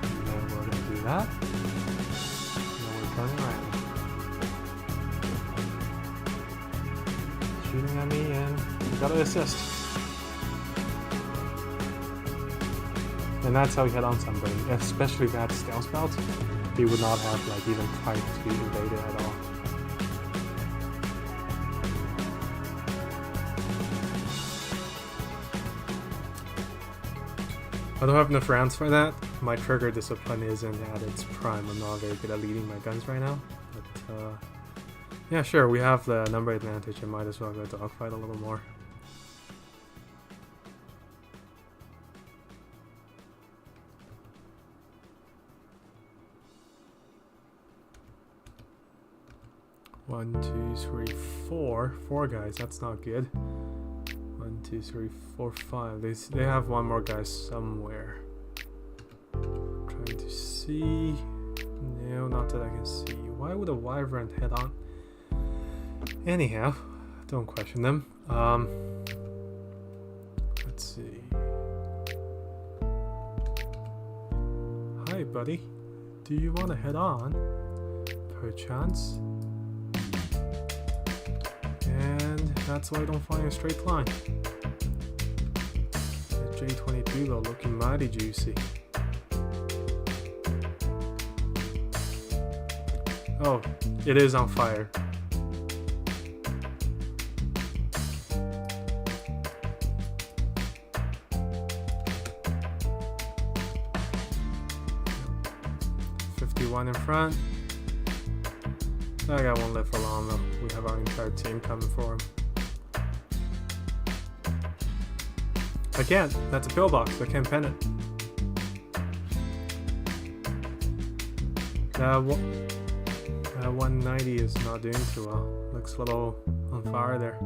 And then we're gonna do that. And then we're turning around. Shooting at me and we got an assist. And that's how you head on somebody. Especially if they had stealth belt, he would not have like even tried to evade it at all. I don't have enough rounds for that. My trigger discipline isn't at its prime. I'm not very good at leading my guns right now. But yeah, sure, we have the number advantage. I might as well go dogfight a little more. One, two, three, four. Four guys, that's not good. 1, 2, 3, 4, 5. They have one more guy somewhere. Trying to see. No, not that I can see. Why would a wyvern head on? Anyhow, don't question them. Let's see. Hi, buddy. Do you want to head on? Perchance. And that's why I don't find a straight line. The J22 though, looking mighty juicy. Oh, it is on fire. $51 in front. That guy won't live for long though. We have our entire team coming for him. I can't. That's a pillbox. I can't pen it. 190 is not doing too well. Looks a little on fire there.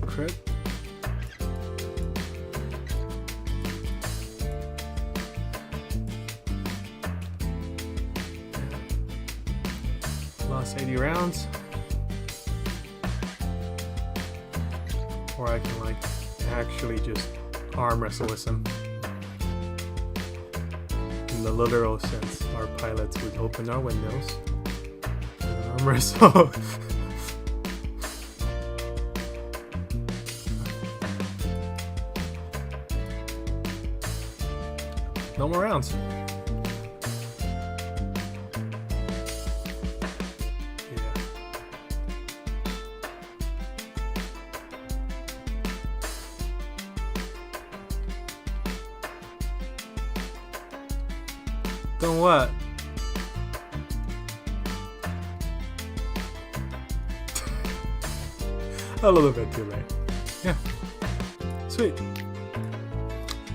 Crit. Lost 80 rounds. Or I can like actually just arm wrestle with him. In the literal sense, our pilots would open our windows and arm wrestle. No more rounds. Don't what? A little bit too late. Yeah. Sweet.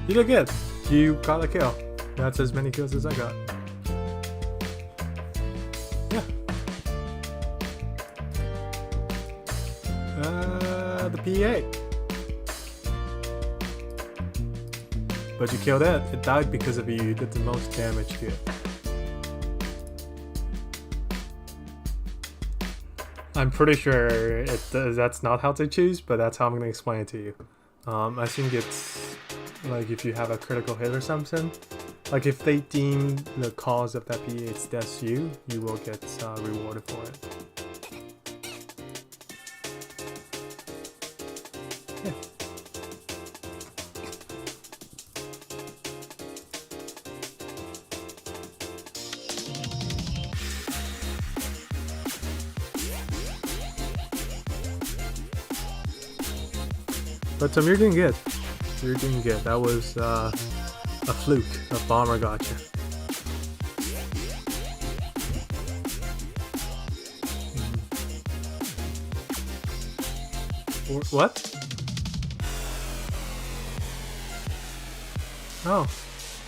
You did good. You got a kill. That's as many kills as I got. Yeah. The P8. But you killed it. It died because of you. You did the most damage to it. I'm pretty sure that's not how to choose, but that's how I'm going to explain it to you. I think it's like if you have a critical hit or something. Like if they deem the cause of that P8's death you will get rewarded for it. Yeah. But you're doing good. You're doing good. That was a fluke. A bomber got you. What? Oh,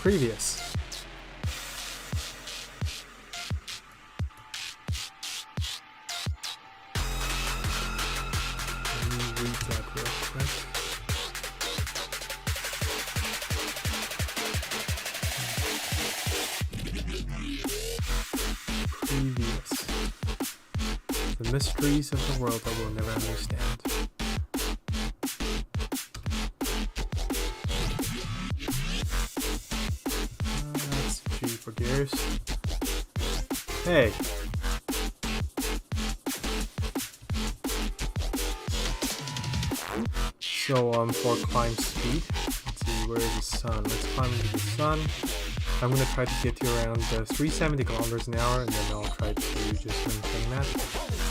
previous. Let me read that real quick. Previous. The mysteries of the world that we'll never understand. For gears. Hey. So for climb speed, let's see, where is the sun? Let's climb into the sun. I'm gonna try to get to around 370 kilometers an hour, and then I'll try to just maintain that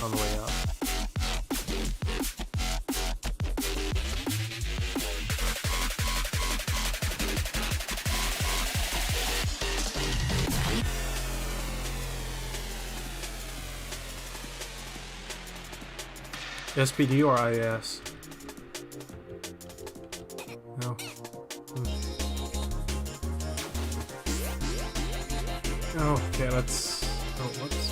on the way up. SPD or IS? No. Okay, let's. Oh, whoops.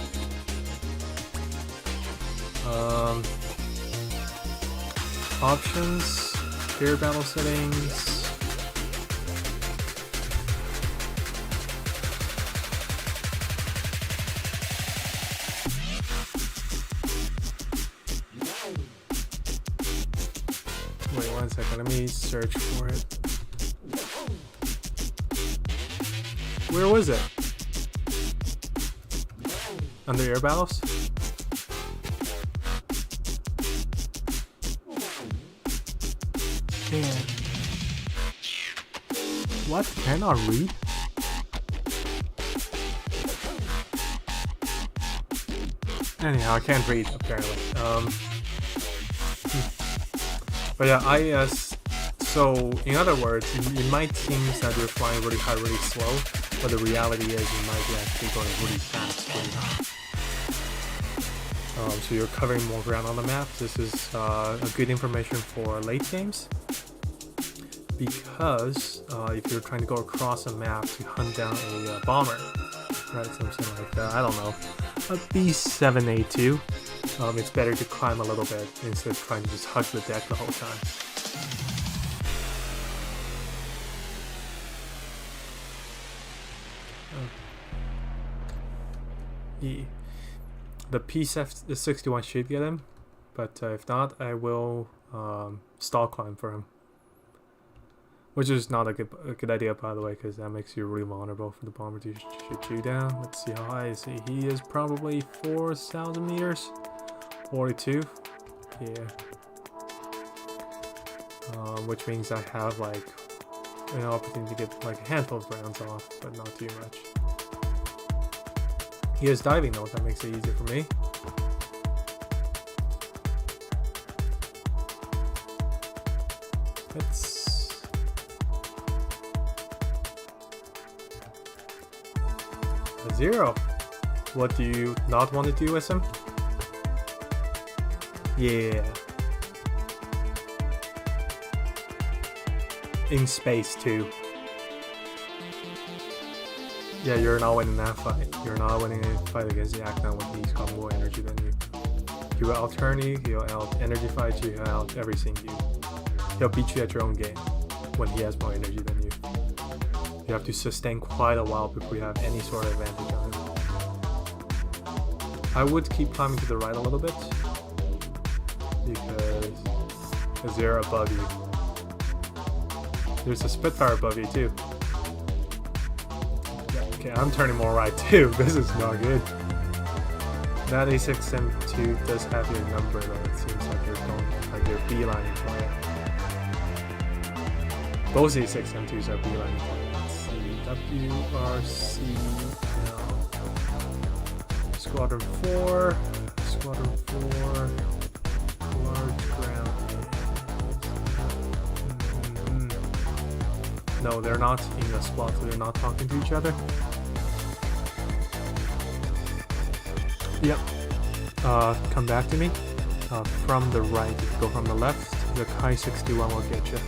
Options, gear battle settings. Wait 1 second, let me search for it. Where was it? Under air battles? Man. What? Cannot read? Anyhow, I can't read apparently. But yeah, IS, so in other words, it might seem that you're flying really high, really slow, but the reality is you might be actually going really fast, really high. So you're covering more ground on the map. This is a good information for late games, because if you're trying to go across a map to hunt down a bomber, right, something like I don't know, a B7A2, it's better to climb a little bit instead of trying to just hug the deck the whole time. The P61 should get him, but if not, I will stall climb for him. Which is not a good idea, by the way, because that makes you really vulnerable for the bomber to shoot you down. Let's see how high is he. He is probably 4,000 meters. 42. Yeah. Which means I have like an opportunity to get like a handful of rounds off, but not too much. He has diving though, that makes it easier for me. It's a 0. What do you not want to do with him? Yeah. In space too. Yeah, you're not winning that fight. You're not winning a fight against the Akna when he's got more energy than you. He will out-turn you, he'll out-energy fight you, he'll out-everything you. He'll beat you at your own game when he has more energy than you. You have to sustain quite a while before you have any sort of advantage on him. I would keep climbing to the right a little bit, because they're above you. There's a Spitfire above you too. Yeah, okay, I'm turning more right too. This is not good. That A6M2 does have your number though. It seems like you're going like you're beelining for it. Both A6M2s are beelining for it. Let's see. WRC Squadron 4. Squadron 4. Large ground. No, they're not in the spot, so they're not talking to each other. Yep. Come back to me. From the right, if you go from the left, the Kai 61 will get you.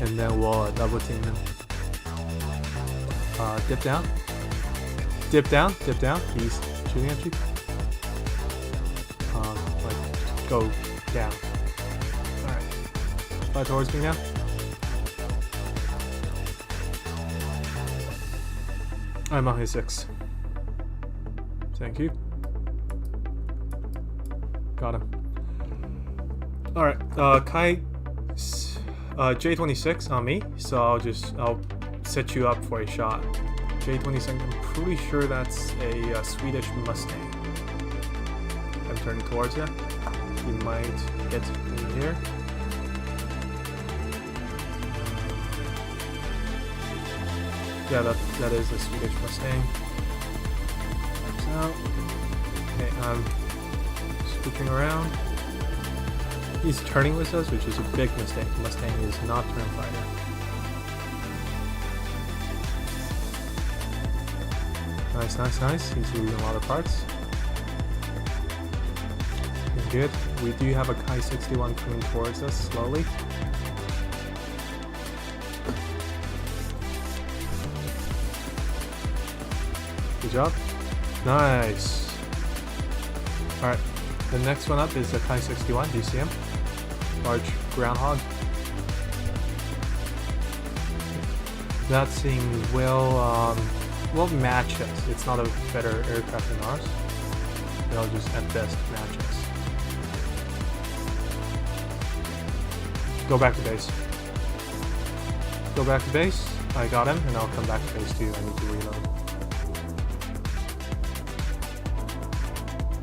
And then we'll double team them. Dip down. Dip down, dip down. He's shooting at you. Like, go down. Alright. Fly towards me now. I'm on his 6. Thank you. Got him. Alright, Kai J26 on me, so I'll set you up for a shot. J26, I'm pretty sure that's a Swedish Mustang. I'm turning towards you. He might hit me here. Yeah, that is a Swedish Mustang. Out. Okay, I'm switching around. He's turning with us, which is a big mistake. Mustang is not turn fighter. Nice, nice, nice. He's losing a lot of parts. Good. We do have a Kai 61 coming towards us slowly. Good job. Nice. Alright, the next one up is the Kai 61. Do you see him? Large groundhog. That thing will match us. It's not a better aircraft than ours. It'll just at best match us. Go back to base. Go back to base. I got him, and I'll come back to base too. I need to reload.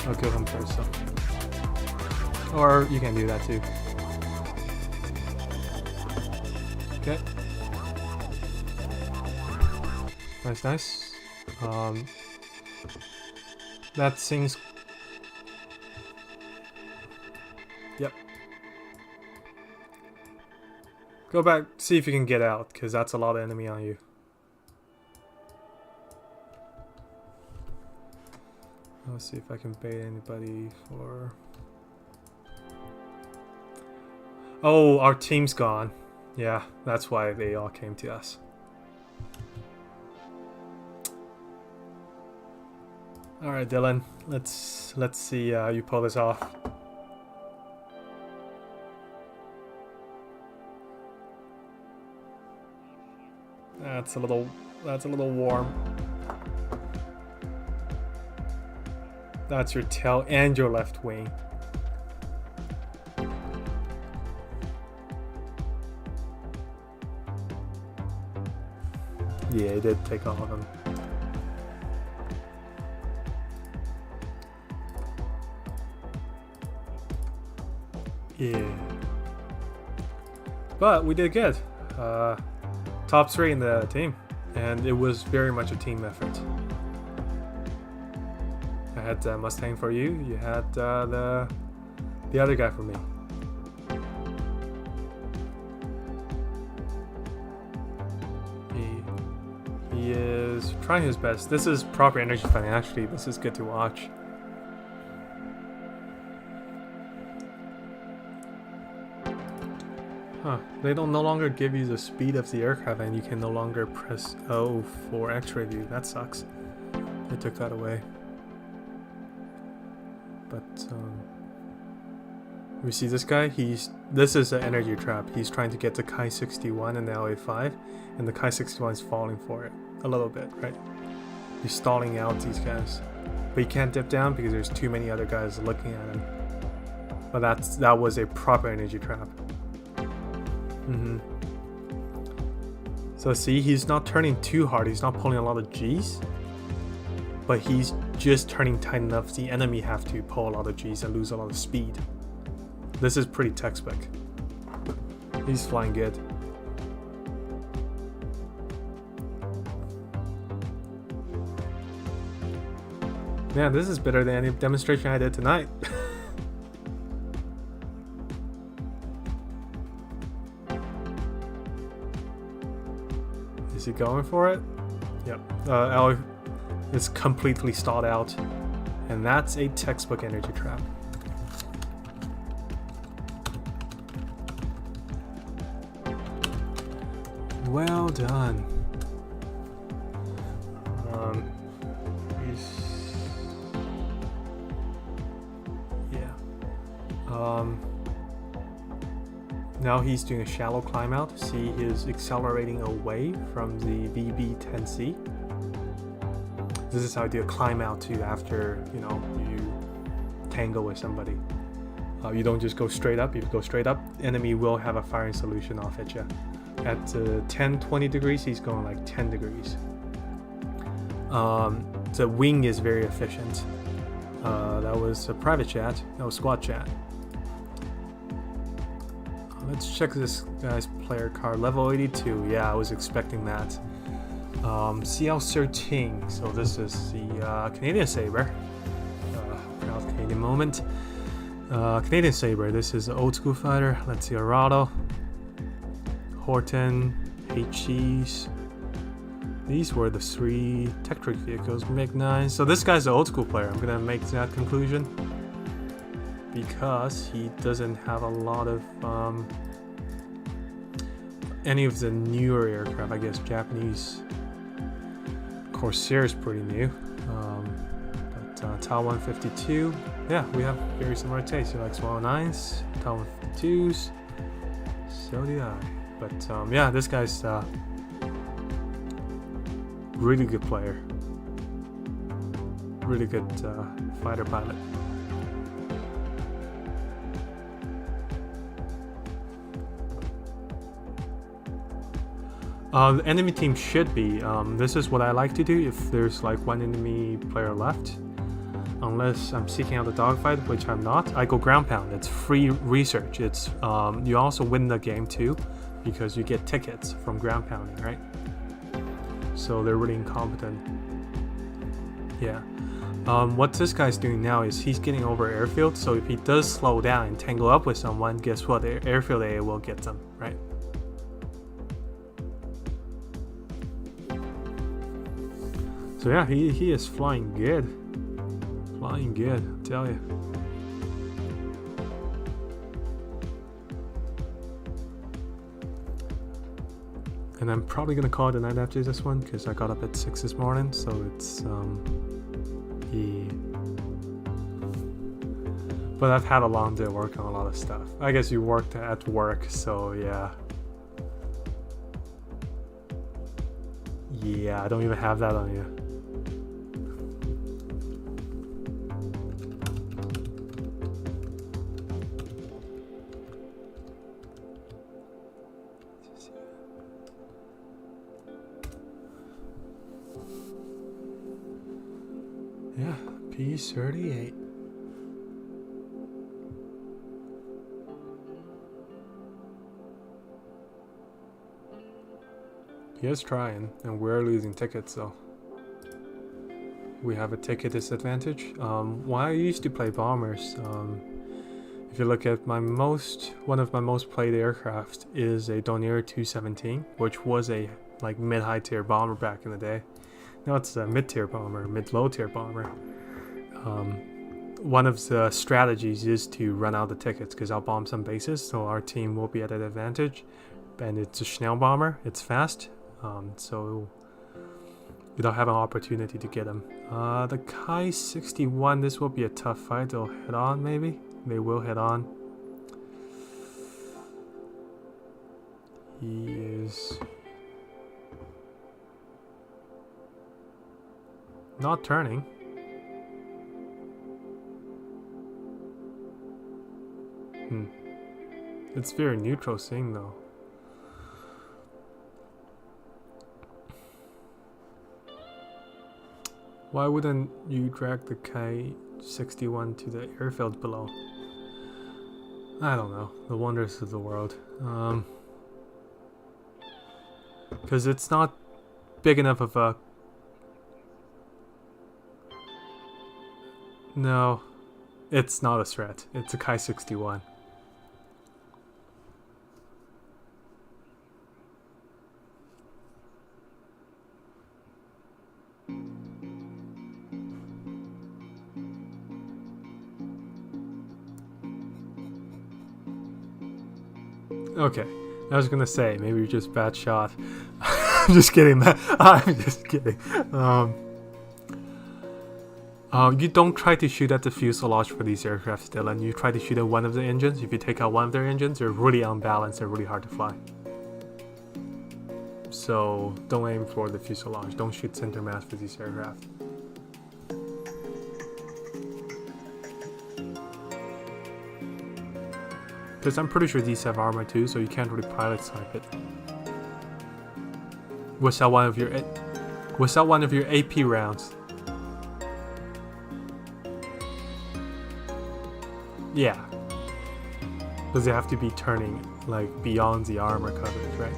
I'll kill him first, so. Or you can do that too. Okay. Nice, nice. That thing's... Yep. Go back, see if you can get out, because that's a lot of enemy on you. Let's see if I can bait anybody for... Oh, our team's gone. Yeah, that's why they all came to us. Alright, Dylan. Let's see you pull this off. That's a little warm. That's your tail and your left wing. Yeah, it did take all of them. Yeah. But we did good. Top 3 in the team. And it was very much a team effort. I had Mustang for you. You had the other guy for me. He is trying his best. This is proper energy fighting. Actually, this is good to watch. Huh. They don't no longer give you the speed of the aircraft, and you can no longer press O for X-ray view. That sucks. They took that away. But we see this guy. This is an energy trap. He's trying to get the Kai 61 and the LA5, and the Kai 61 is falling for it a little bit, right? He's stalling out these guys, but he can't dip down because there's too many other guys looking at him. But that was a proper energy trap. So see, he's not turning too hard. He's not pulling a lot of G's, but he's just turning tight enough the enemy have to pull a lot of G's and lose a lot of speed. This is pretty textbook. He's flying good. Man, this is better than any demonstration I did tonight. he going for it? Yep. L is completely stalled out. And that's a textbook energy trap. Well done. Now he's doing a shallow climb out. See, he's accelerating away from the VB10C. This is how you do a climb out too after, you know, you tangle with somebody. You don't just go straight up. If you go straight up, enemy will have a firing solution off at you. At 10-20 degrees, he's going like 10 degrees. The wing is very efficient. That was a private chat. That was squad chat. Let's check this guy's player card. Level 82. Yeah, I was expecting that. CL13. So this is the Canadian Saber. Proud Canadian moment. Canadian Saber. This is an old school fighter. Let's see, Arado, Horton, HCs. These were the 3 tech trick vehicles. MiG-9. So this guy's an old school player. I'm gonna make that conclusion because he doesn't have a lot of any of the newer aircraft. I guess Japanese Corsair is pretty new, but Tau 152. Yeah, we have very similar tastes. He likes 109s, Tau 152s. So do I. But yeah, this guy's really good player. Really good fighter pilot. The enemy team should be. This is what I like to do if there's like one enemy player left. Unless I'm seeking out a dogfight, which I'm not, I go ground pound. It's free research. It's you also win the game too, because you get tickets from ground pounding, right? So they're really incompetent. Yeah. What this guy's doing now is he's getting over airfield. So if he does slow down and tangle up with someone, guess what? The airfield area will get them, right? So yeah, he is flying good. Flying good, I tell you. And I'm probably gonna call it a night after this one because I got up at 6 this morning, so it's yeah. But I've had a long day working on a lot of stuff. I guess you worked at work, so yeah. Yeah, I don't even have that on you. Yeah, P38. He is trying, and we're losing tickets, so we have a ticket disadvantage. When I used to play bombers, if you look at one of my most played aircraft is a Dornier 217, which was a like mid-high tier bomber back in the day. Now it's a mid-tier bomber, mid-low tier bomber. One of the strategies is to run out the tickets because I'll bomb some bases, so our team will be at an advantage. And it's a Schnell bomber, it's fast, so you don't have an opportunity to get him. The Kai 61, this will be a tough fight. They'll head on, maybe? They will head on. He is not turning. It's very neutral seeing though. Why wouldn't you drag the Ki-61 to the airfield below? I don't know. The wonders of the world. Because it's not big enough of a... No, it's not a threat. It's a Ki-61. Okay, I was gonna say maybe you're just bad shot. I'm just kidding, man. I'm just kidding. You don't try to shoot at the fuselage for these aircraft, Dylan. You try to shoot at one of the engines. If you take out one of their engines, they're really unbalanced and really hard to fly. So don't aim for the fuselage. Don't shoot center mass for these aircraft. Because I'm pretty sure these have armor too, so you can't really pilot snipe it. Was that one of your AP rounds? Yeah. Because they have to be turning like beyond the armor coverage, right?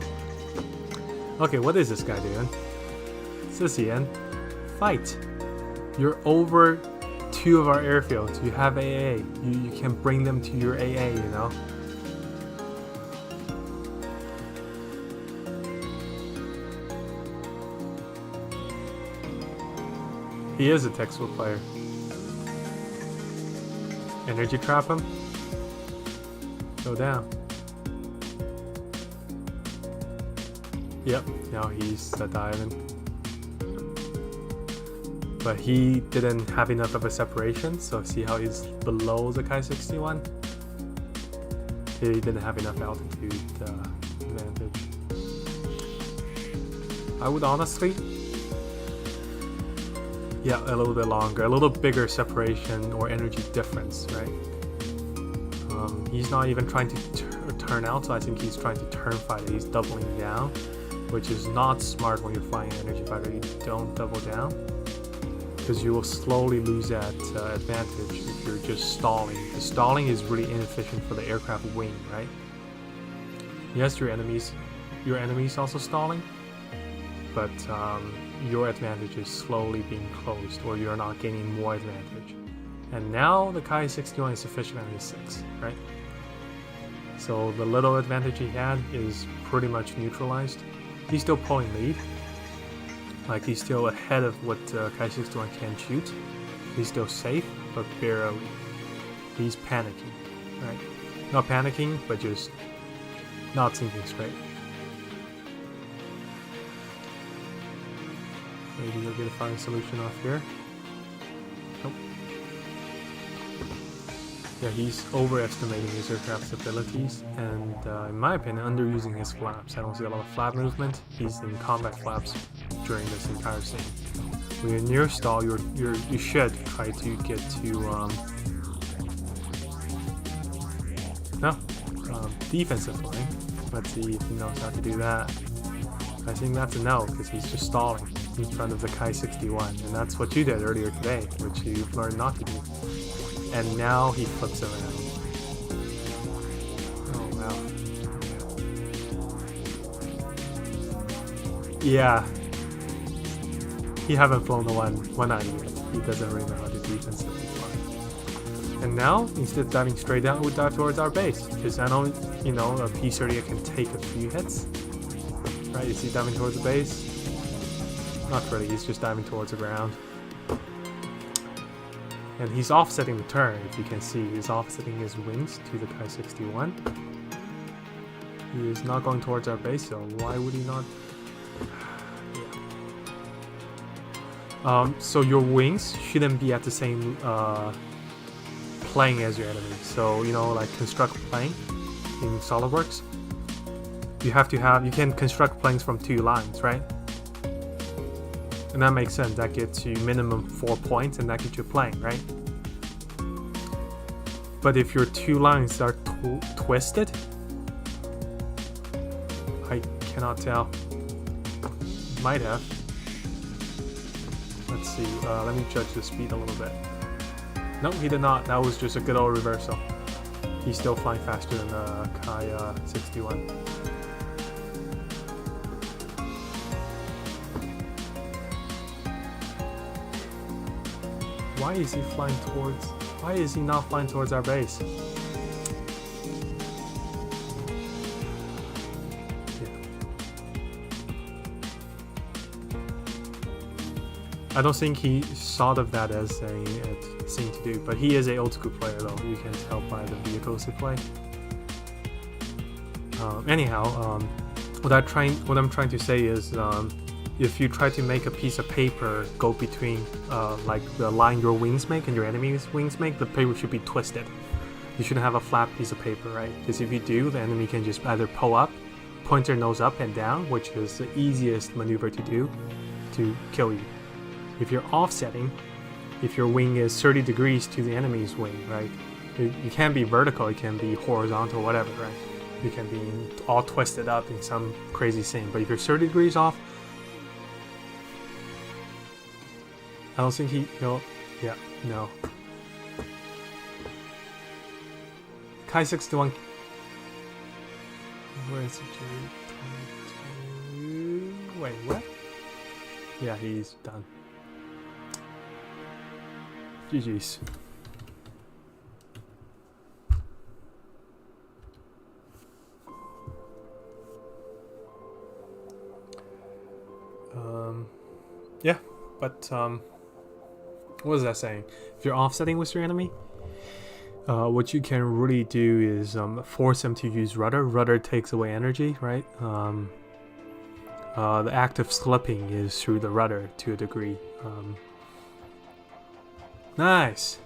Okay, what is this guy doing? Sissien, fight! You're over 2 of our airfields. You have AA. You can bring them to your AA, you know? He is a textbook player. Energy trap him. Go down. Yep, now he's diving. But he didn't have enough of a separation, so see how he's below the Kai-61? He didn't have enough altitude advantage. I would honestly... Yeah, a little bit longer, a little bigger separation or energy difference, right? He's not even trying to turn out, so I think he's trying to turn fighter. He's doubling down, which is not smart when you're flying an energy fighter. You don't double down, because you will slowly lose that advantage if you're just stalling. The stalling is really inefficient for the aircraft wing, right? Yes, your enemies also stalling, but your advantage is slowly being closed, or you're not gaining more advantage. And now the Kai-61 is sufficient on his 6, right? So the little advantage he had is pretty much neutralized. He's still pulling lead. Like, he's still ahead of what Kai-61 can shoot. He's still safe, but barely. He's panicking, right? Not panicking, but just not thinking straight. Maybe you'll get a fine solution off here. Nope. Yeah, he's overestimating his aircraft's abilities, and in my opinion, underusing his flaps. I don't see a lot of flap movement. He's in combat flaps during this entire scene. When you're near stall, you should try to get to defensive line. Let's see if he knows how to do that. I think that's a no, because he's just stalling in front of the Kai-61, and that's what you did earlier today, which you've learned not to do. And now he flips around. Oh wow. Yeah. He haven't flown the 190 yet. He doesn't really know how to defensively fly. And now, instead of diving straight down, we dive towards our base. Because I know, you know, a P-30 can take a few hits. Right, is he diving towards the base? Not really, he's just diving towards the ground. And he's offsetting the turn, if you can see. He's offsetting his wings to the Kai-61. He is not going towards our base, so why would he not? Yeah. So your wings shouldn't be at the same plane as your enemy. So, you know, like construct plane in SolidWorks. You can construct planes from 2 lines, right? And that makes sense. That gets you minimum 4 points, and that gets you a plane, right? But if your 2 lines are twisted, I cannot tell. Might have. Let's see. Let me judge the speed a little bit. No, he did not. That was just a good old reversal. He's still flying faster than the Kai-61. Why is he not flying towards our base? Yeah. I don't think he thought of that as a thing to do, but he is an old school player though. You can tell by the vehicles he play. What I'm trying to say is, if you try to make a piece of paper go between like the line your wings make and your enemy's wings make, the paper should be twisted. You shouldn't have a flat piece of paper, right? Because if you do, the enemy can just either pull up, point their nose up and down, which is the easiest maneuver to do to kill you. If you're offsetting, if your wing is 30 degrees to the enemy's wing, right? You can't be vertical, it can be horizontal, whatever, right? You can be all twisted up in some crazy thing. But if you're 30 degrees off, I don't think he'll, yeah, no. Kai 61. Where's the J22? Wait, what? Yeah, he's done. GG's. Yeah, but what was that saying? If you're offsetting with your enemy, what you can really do is force them to use rudder. Rudder takes away energy, right? The act of slipping is through the rudder to a degree. Nice.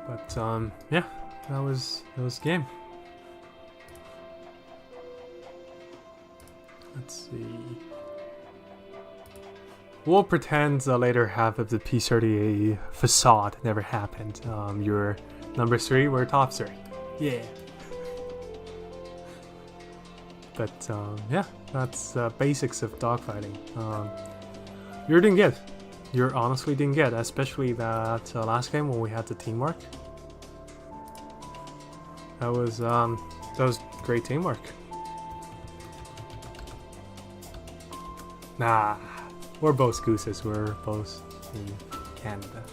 But yeah, that was the game. Let's see. We'll pretend the later half of the P30 facade never happened. You're number 3, we're top 3. Yeah. But yeah, that's basics of dogfighting. You're doing good. You're honestly doing good, especially that last game when we had the teamwork. That was great teamwork. Nah, we're both gooses. We're both in Canada.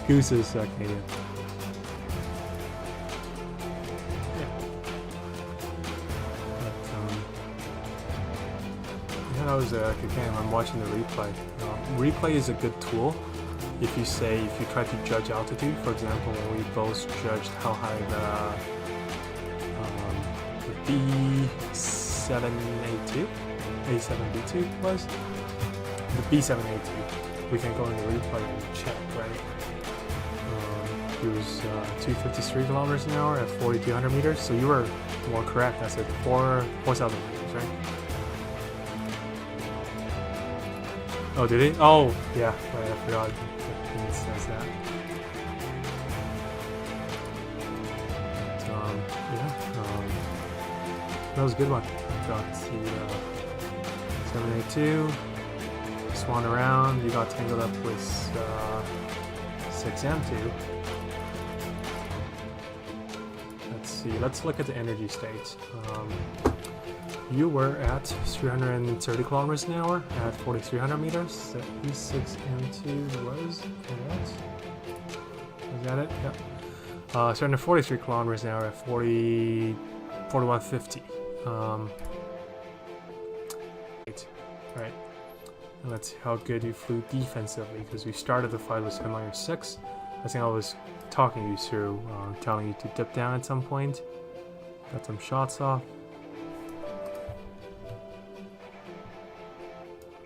Gooses Canadian. That was a good game. I'm watching the replay. Replay is a good tool. If you try to judge altitude, for example, when we both judged how high the B7A2 A7B2 was, the B7A2, we can go in the replay and check, right? It was 253 kilometers an hour at 4,200 meters. So you were more correct. I said 4,000 meters, right? Oh, did he? Oh, yeah. Right, I forgot. It says that. Yeah. That was a good one. Got the 782. Swan around. You got tangled up with 6M2. Let's see. Let's look at the energy states. You were at 330 kilometers an hour at 4,300 meters. The E6M2 was correct. Was that it? Yep. 343 kilometers an hour at 4150. Right. And let's see how good you flew defensively, because we started the fight with Himalayan 6. I think I was talking you through, telling you to dip down at some point. Got some shots off.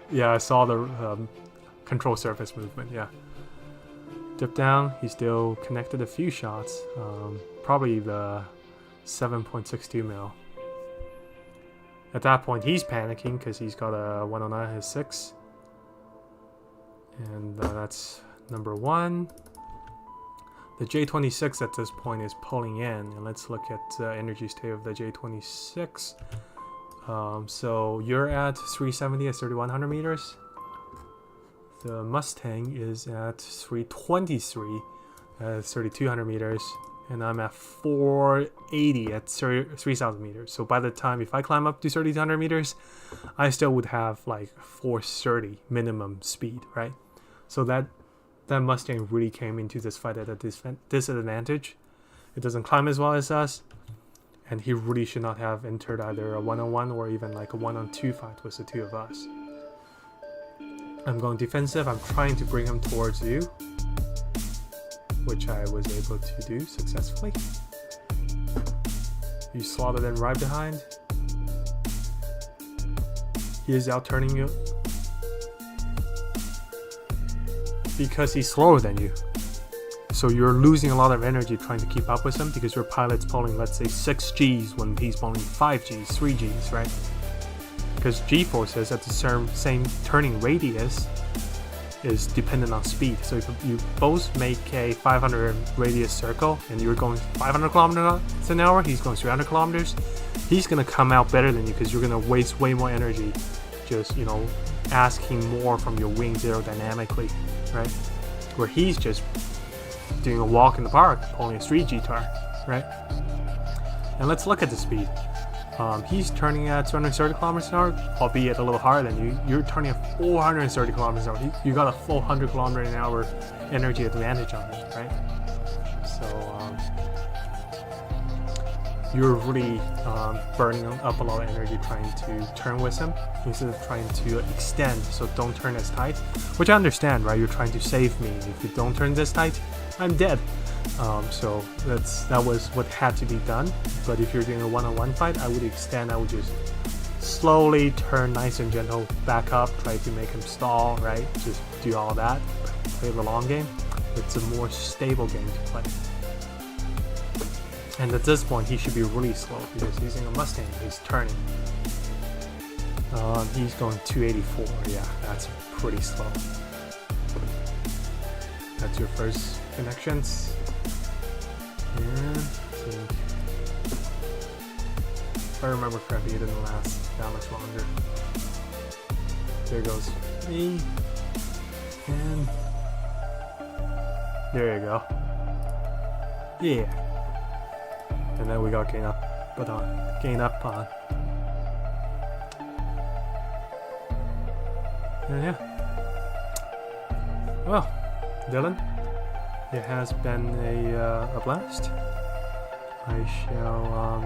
Yeah, I saw the control surface movement, yeah. Dip down, he still connected a few shots. Probably the 7.62 mil. At that point, he's panicking because he's got a 109 his 6. And that's number 1. The J26 at this point is pulling in. And let's look at the energy state of the J26. So you're at 370 at 3,100 meters. The Mustang is at 323 at 3,200 meters. And I'm at 480 at 3,000 meters. So by the time, if I climb up to 3,200 meters, I still would have like 430 minimum speed, right? So that Mustang really came into this fight at a disadvantage. It doesn't climb as well as us. And he really should not have entered either a 1-on-1 or even like a 1-on-2 fight with the two of us. I'm going defensive. I'm trying to bring him towards you, which I was able to do successfully. You slaughtered him right behind. He is out turning you because he's slower than you. So you're losing a lot of energy trying to keep up with him because your pilot's pulling, let's say, 6 Gs when he's pulling 5 Gs, 3 Gs, right? Because G-forces at the same turning radius is dependent on speed. So if you both make a 500 radius circle and you're going 500 kilometers an hour, he's going 300 kilometers, he's going to come out better than you because you're going to waste way more energy just, asking more from your wings aerodynamically, right? Where he's just doing a walk in the park, pulling a 3G tar, right? And let's look at the speed. He's turning at 230 kilometers an hour, albeit a little higher than you. You're turning at 430 kilometers an hour. You got a full 100 kilometer an hour energy advantage on it, right? So you're really burning up a lot of energy trying to turn with him instead of trying to extend. So don't turn as tight, which I understand, right? You're trying to save me. If you don't turn this tight, I'm dead. So that was what had to be done. But if you're doing a 1-on-1 fight, I would extend. I would just slowly turn nice and gentle back up, try to make him stall, right? Just do all that, play the long game. It's a more stable game to play. And at this point, he should be really slow because he's using a Mustang. He's turning. He's going 284. Yeah, that's pretty slow. That's your first connections. And if I remember correctly, it didn't last that much longer. There goes me. And there you go. Yeah. And then we got gain up on. And yeah. Well, Dylan, it has been a blast. I shall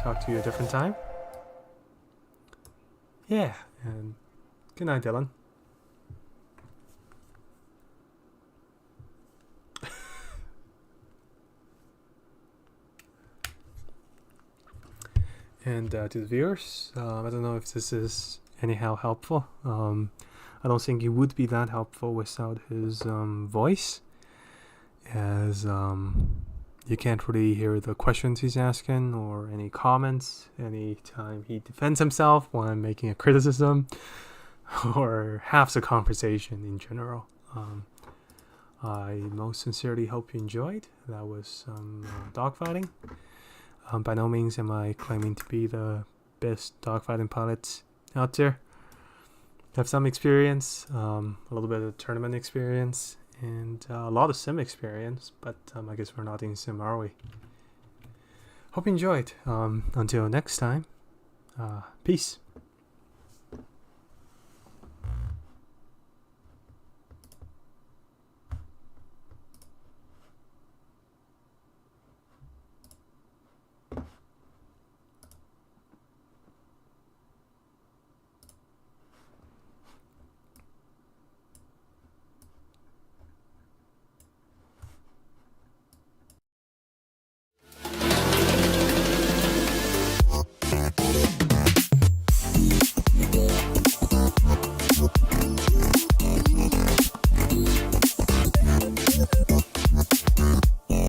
talk to you a different time. Yeah, and good night, Dylan. And to the viewers, I don't know if this is anyhow helpful. I don't think it would be that helpful without his voice, as you can't really hear the questions he's asking or any comments anytime he defends himself when making a criticism or half the conversation in general. I most sincerely hope you enjoyed. That was some dogfighting. By no means am I claiming to be the best dogfighting pilot out there. I have some experience, a little bit of tournament experience, and a lot of sim experience, but I guess we're not in sim, are we? Hope you enjoyed. Until next time, peace.